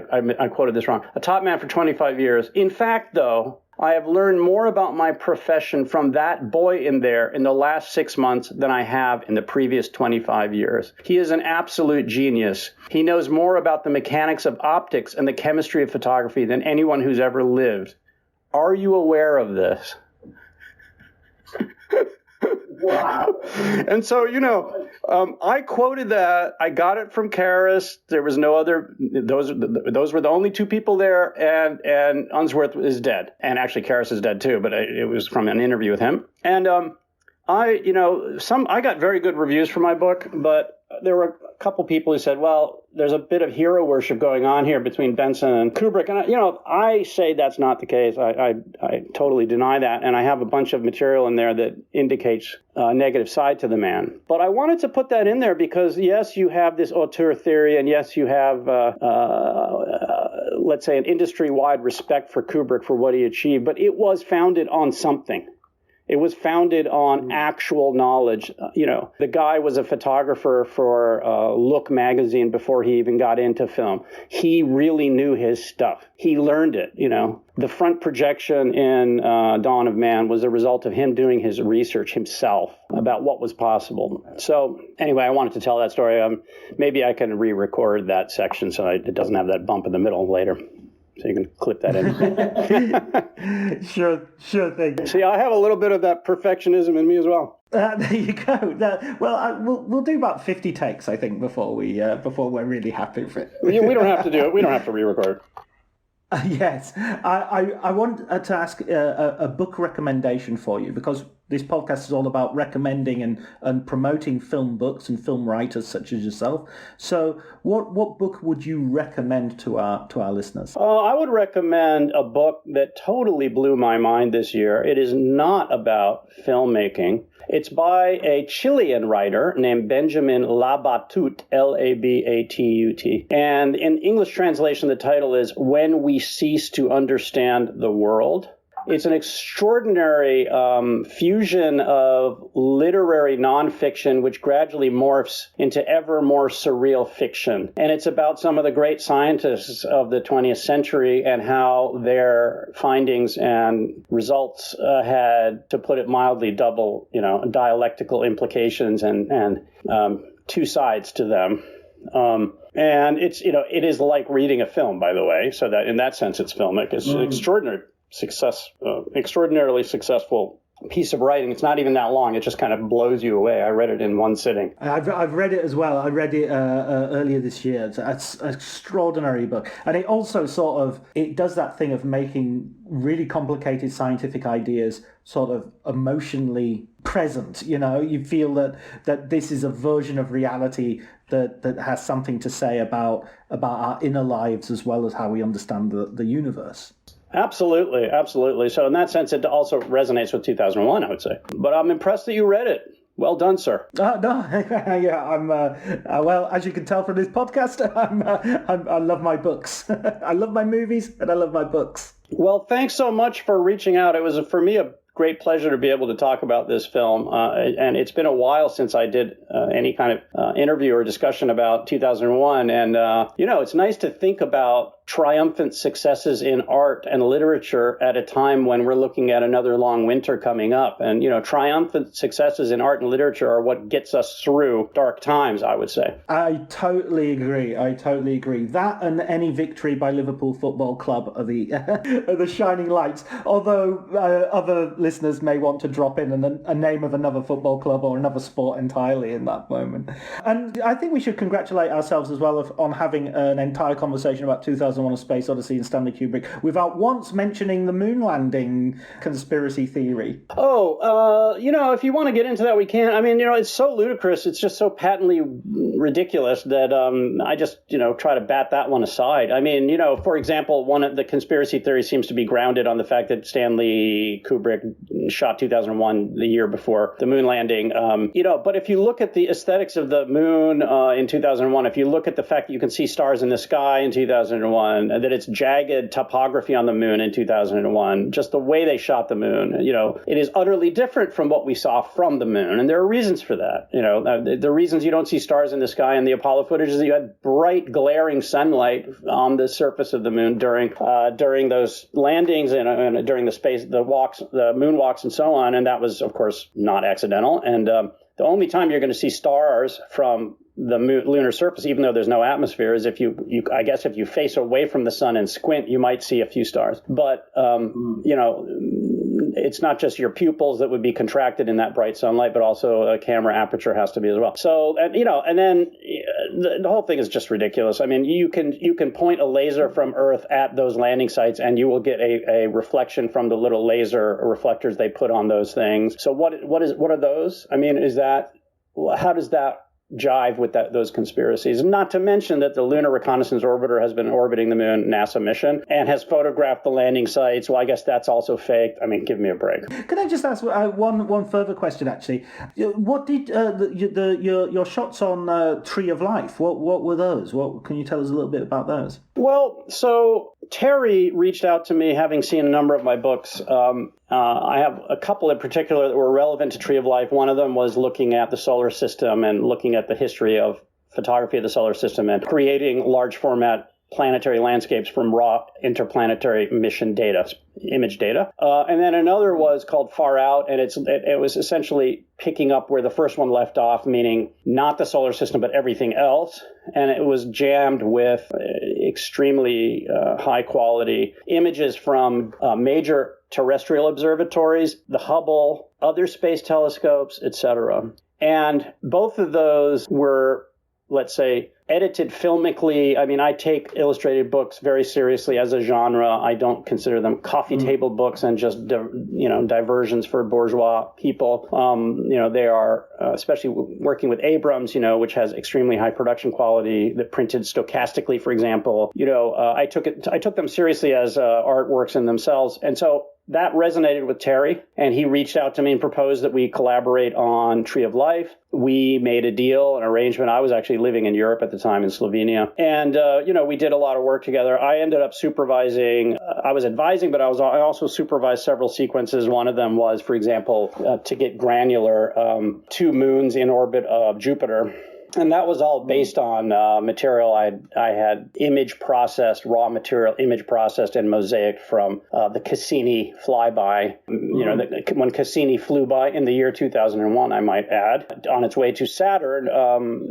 quoted this wrong. "A top man for 25 years. In fact, though, I have learned more about my profession from that boy in there in the last 6 months than I have in the previous 25 years. He is an absolute genius. He knows more about the mechanics of optics and the chemistry of photography than anyone who's ever lived. Are you aware of this?" Wow. And so, I quoted that. I got it from Karras. There was no other. Those were the only two people there, and Unsworth is dead. And actually, Karras is dead too, but it was from an interview with him. And I got very good reviews for my book, but there were a couple people who said, well, there's a bit of hero worship going on here between Benson and Kubrick. And, I say that's not the case. I totally deny that. And I have a bunch of material in there that indicates a negative side to the man. But I wanted to put that in there because, yes, you have this auteur theory, and yes, you have, let's say, an industry-wide respect for Kubrick for what he achieved. But it was founded on something. It was founded on actual knowledge. The guy was a photographer for Look magazine before he even got into film. He really knew his stuff. He learned it, The front projection in Dawn of Man was a result of him doing his research himself about what was possible. So anyway, I wanted to tell that story. Maybe I can re-record that section so it doesn't have that bump in the middle later. So you can clip that in. Sure thing. See, I have a little bit of that perfectionism in me as well. There you go. We'll do about 50 takes, I think, before we're really happy with it. We don't have to do it. We don't have to re-record. Yes, I want to ask a book recommendation for you, because this podcast is all about recommending and promoting film books and film writers such as yourself. So what book would you recommend to our listeners? I would recommend a book that totally blew my mind this year. It is not about filmmaking. It's by a Chilean writer named Benjamin Labatut, Labatut. And in English translation, the title is When We Cease to Understand the World. It's an extraordinary fusion of literary nonfiction, which gradually morphs into ever more surreal fiction. And it's about some of the great scientists of the 20th century and how their findings and results had, to put it mildly, double, dialectical implications and two sides to them. And it's, it is like reading a film, by the way. So that in that sense, it's filmic. It's extraordinarily successful piece of writing. It's not even that long. It just kind of blows you away. I read it in one sitting. I've read it as well. I read it earlier this year. It's an extraordinary book. And it also it does that thing of making really complicated scientific ideas sort of emotionally present. You feel that this is a version of reality that has something to say about our inner lives as well as how we understand the universe. Absolutely. So in that sense, it also resonates with 2001, I would say. But I'm impressed that you read it. Well done, sir. No, yeah, I'm. Well, as you can tell from this podcast, I love my books. I love my movies, and I love my books. Well, thanks so much for reaching out. It was for me a great pleasure to be able to talk about this film. And it's been a while since I did any kind of interview or discussion about 2001. And, it's nice to think about triumphant successes in art and literature at a time when we're looking at another long winter coming up. And, triumphant successes in art and literature are what gets us through dark times, I would say. I totally agree. That and any victory by Liverpool Football Club are the shining lights. Although other listeners may want to drop in a name of another football club or another sport entirely in that moment. And I think we should congratulate ourselves as well on having an entire conversation about 2001 2001: A Space Odyssey and Stanley Kubrick without once mentioning the moon landing conspiracy theory. If you want to get into that, we can. I mean, it's so ludicrous. It's just so patently ridiculous that I just, try to bat that one aside. I mean, for example, one of the conspiracy theories seems to be grounded on the fact that Stanley Kubrick shot 2001 the year before the moon landing. But if you look at the aesthetics of the moon in 2001, if you look at the fact that you can see stars in the sky in 2001, that it's jagged topography on the moon in 2001, just the way they shot the moon, it is utterly different from what we saw from the moon. And there are reasons for that. The reasons you don't see stars in the sky in the Apollo footage is that you had bright, glaring sunlight on the surface of the moon during those landings and during the moonwalks and so on. And that was, of course, not accidental. And the only time you're going to see stars from the lunar surface, even though there's no atmosphere, is if you face away from the sun and squint, you might see a few stars. But, it's not just your pupils that would be contracted in that bright sunlight, but also a camera aperture has to be as well. So, and then the whole thing is just ridiculous. I mean, you can point a laser from Earth at those landing sites and you will get a reflection from the little laser reflectors they put on those things. So what are those? I mean, how does that jive with those conspiracies? Not to mention that the Lunar Reconnaissance Orbiter has been orbiting the moon, NASA mission, and has photographed the landing sites. Well, I guess that's also fake. I mean, give me a break. Can I just ask one further question, actually? What did your shots on Tree of Life, what were those? What can you tell us a little bit about those? Well, so Terry reached out to me, having seen a number of my books. I have a couple in particular that were relevant to Tree of Life. One of them was looking at the solar system and looking at the history of photography of the solar system and creating large format planetary landscapes from raw interplanetary mission data, image data. And then another was called Far Out, and it was essentially picking up where the first one left off, meaning not the solar system, but everything else. And it was jammed with extremely high quality images from major terrestrial observatories, the Hubble, other space telescopes, etc. And both of those were, let's say, edited filmically. I mean, I take illustrated books very seriously as a genre. I don't consider them coffee table books and just, diversions for bourgeois people. They are, especially working with Abrams, which has extremely high production quality, that printed stochastically, for example. I took them seriously as artworks in themselves. And so that resonated with Terry, and he reached out to me and proposed that we collaborate on Tree of Life. We made a deal, an arrangement. I was actually living in Europe at the time, in Slovenia. And, we did a lot of work together. I ended up supervising. I was advising, but I also supervised several sequences. One of them was, for example, to get granular 2 moons in orbit of Jupiter. And that was all based on material I had raw material image processed and mosaic from the Cassini flyby. When Cassini flew by in the year 2001, I might add, on its way to Saturn,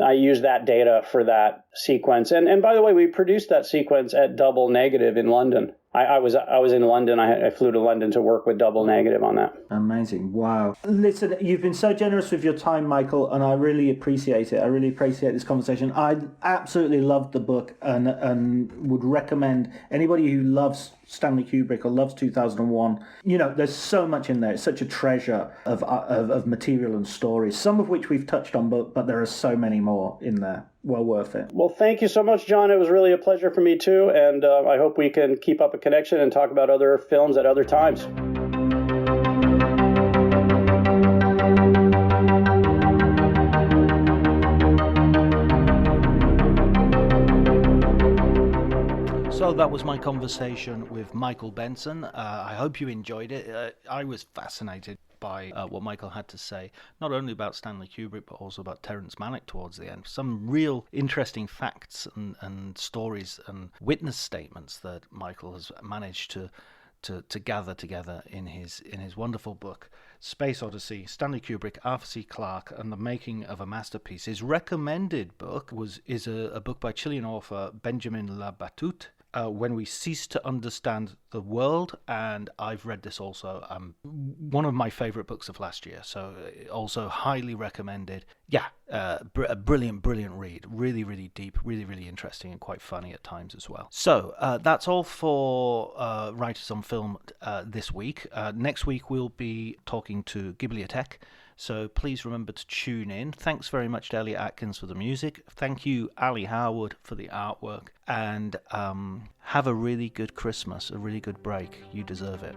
I used that data for that sequence. And by the way, we produced that sequence at Double Negative in London. I was in London. I flew to London to work with Double Negative on that. Amazing. Wow. Listen, you've been so generous with your time, Michael, and I really appreciate it. I really appreciate this conversation. I absolutely loved the book and would recommend anybody who loves Stanley Kubrick or loves 2001. There's so much in there. It's such a treasure of material and stories, some of which we've touched on, but there are so many more in there. Well worth it. Well, thank you so much, John. It was really a pleasure for me, too. And I hope we can keep up a connection and talk about other films at other times. So that was my conversation with Michael Benson. I hope you enjoyed it. I was fascinated by what Michael had to say, not only about Stanley Kubrick, but also about Terrence Malick towards the end. Some real interesting facts and stories and witness statements that Michael has managed to gather together in his wonderful book, Space Odyssey, Stanley Kubrick, Arthur C. Clarke, and the Making of a Masterpiece. His recommended book is a book by Chilean author Benjamin Labatut, When We Cease to Understand the World, and I've read this also. One of my favourite books of last year, so also highly recommended. Yeah, a brilliant read. Really, really deep, really, really interesting, and quite funny at times as well. So that's all for Writers on Film this week. Next week we'll be talking to Ghibliotech, so please remember to tune in. Thanks very much to Elliot Atkins for the music. Thank you, Ali Howard, for the artwork. And have a really good Christmas, a really good break. You deserve it.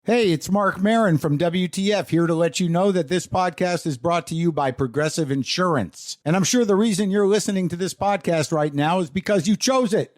Hey, it's Mark Maron from WTF here to let you know that this podcast is brought to you by Progressive Insurance. And I'm sure the reason you're listening to this podcast right now is because you chose it.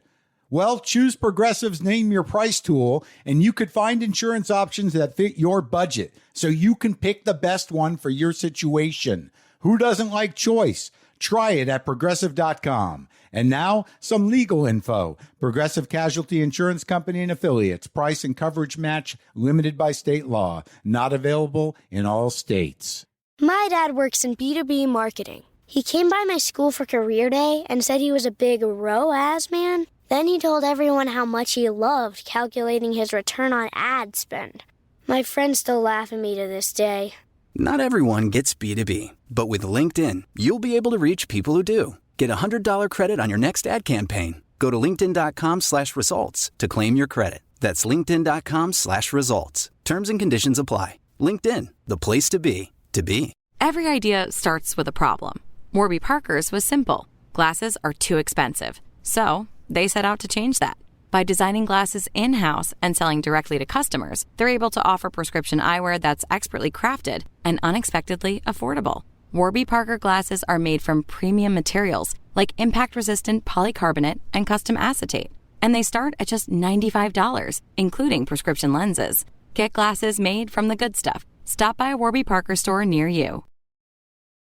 Well, choose Progressive's Name Your Price tool, and you could find insurance options that fit your budget, so you can pick the best one for your situation. Who doesn't like choice? Try it at Progressive.com. And now, some legal info. Progressive Casualty Insurance Company and Affiliates. Price and coverage match limited by state law. Not available in all states. My dad works in B2B marketing. He came by my school for career day and said he was a big ROAS man. Then he told everyone how much he loved calculating his return on ad spend. My friends still laugh at me to this day. Not everyone gets B2B, but with LinkedIn, you'll be able to reach people who do. Get a $100 credit on your next ad campaign. Go to linkedin.com/results to claim your credit. That's linkedin.com/results. Terms and conditions apply. LinkedIn, the place to be, to be. Every idea starts with a problem. Warby Parker's was simple. Glasses are too expensive. So they set out to change that. By designing glasses in-house and selling directly to customers, they're able to offer prescription eyewear that's expertly crafted and unexpectedly affordable. Warby Parker glasses are made from premium materials like impact-resistant polycarbonate and custom acetate. And they start at just $95, including prescription lenses. Get glasses made from the good stuff. Stop by a Warby Parker store near you.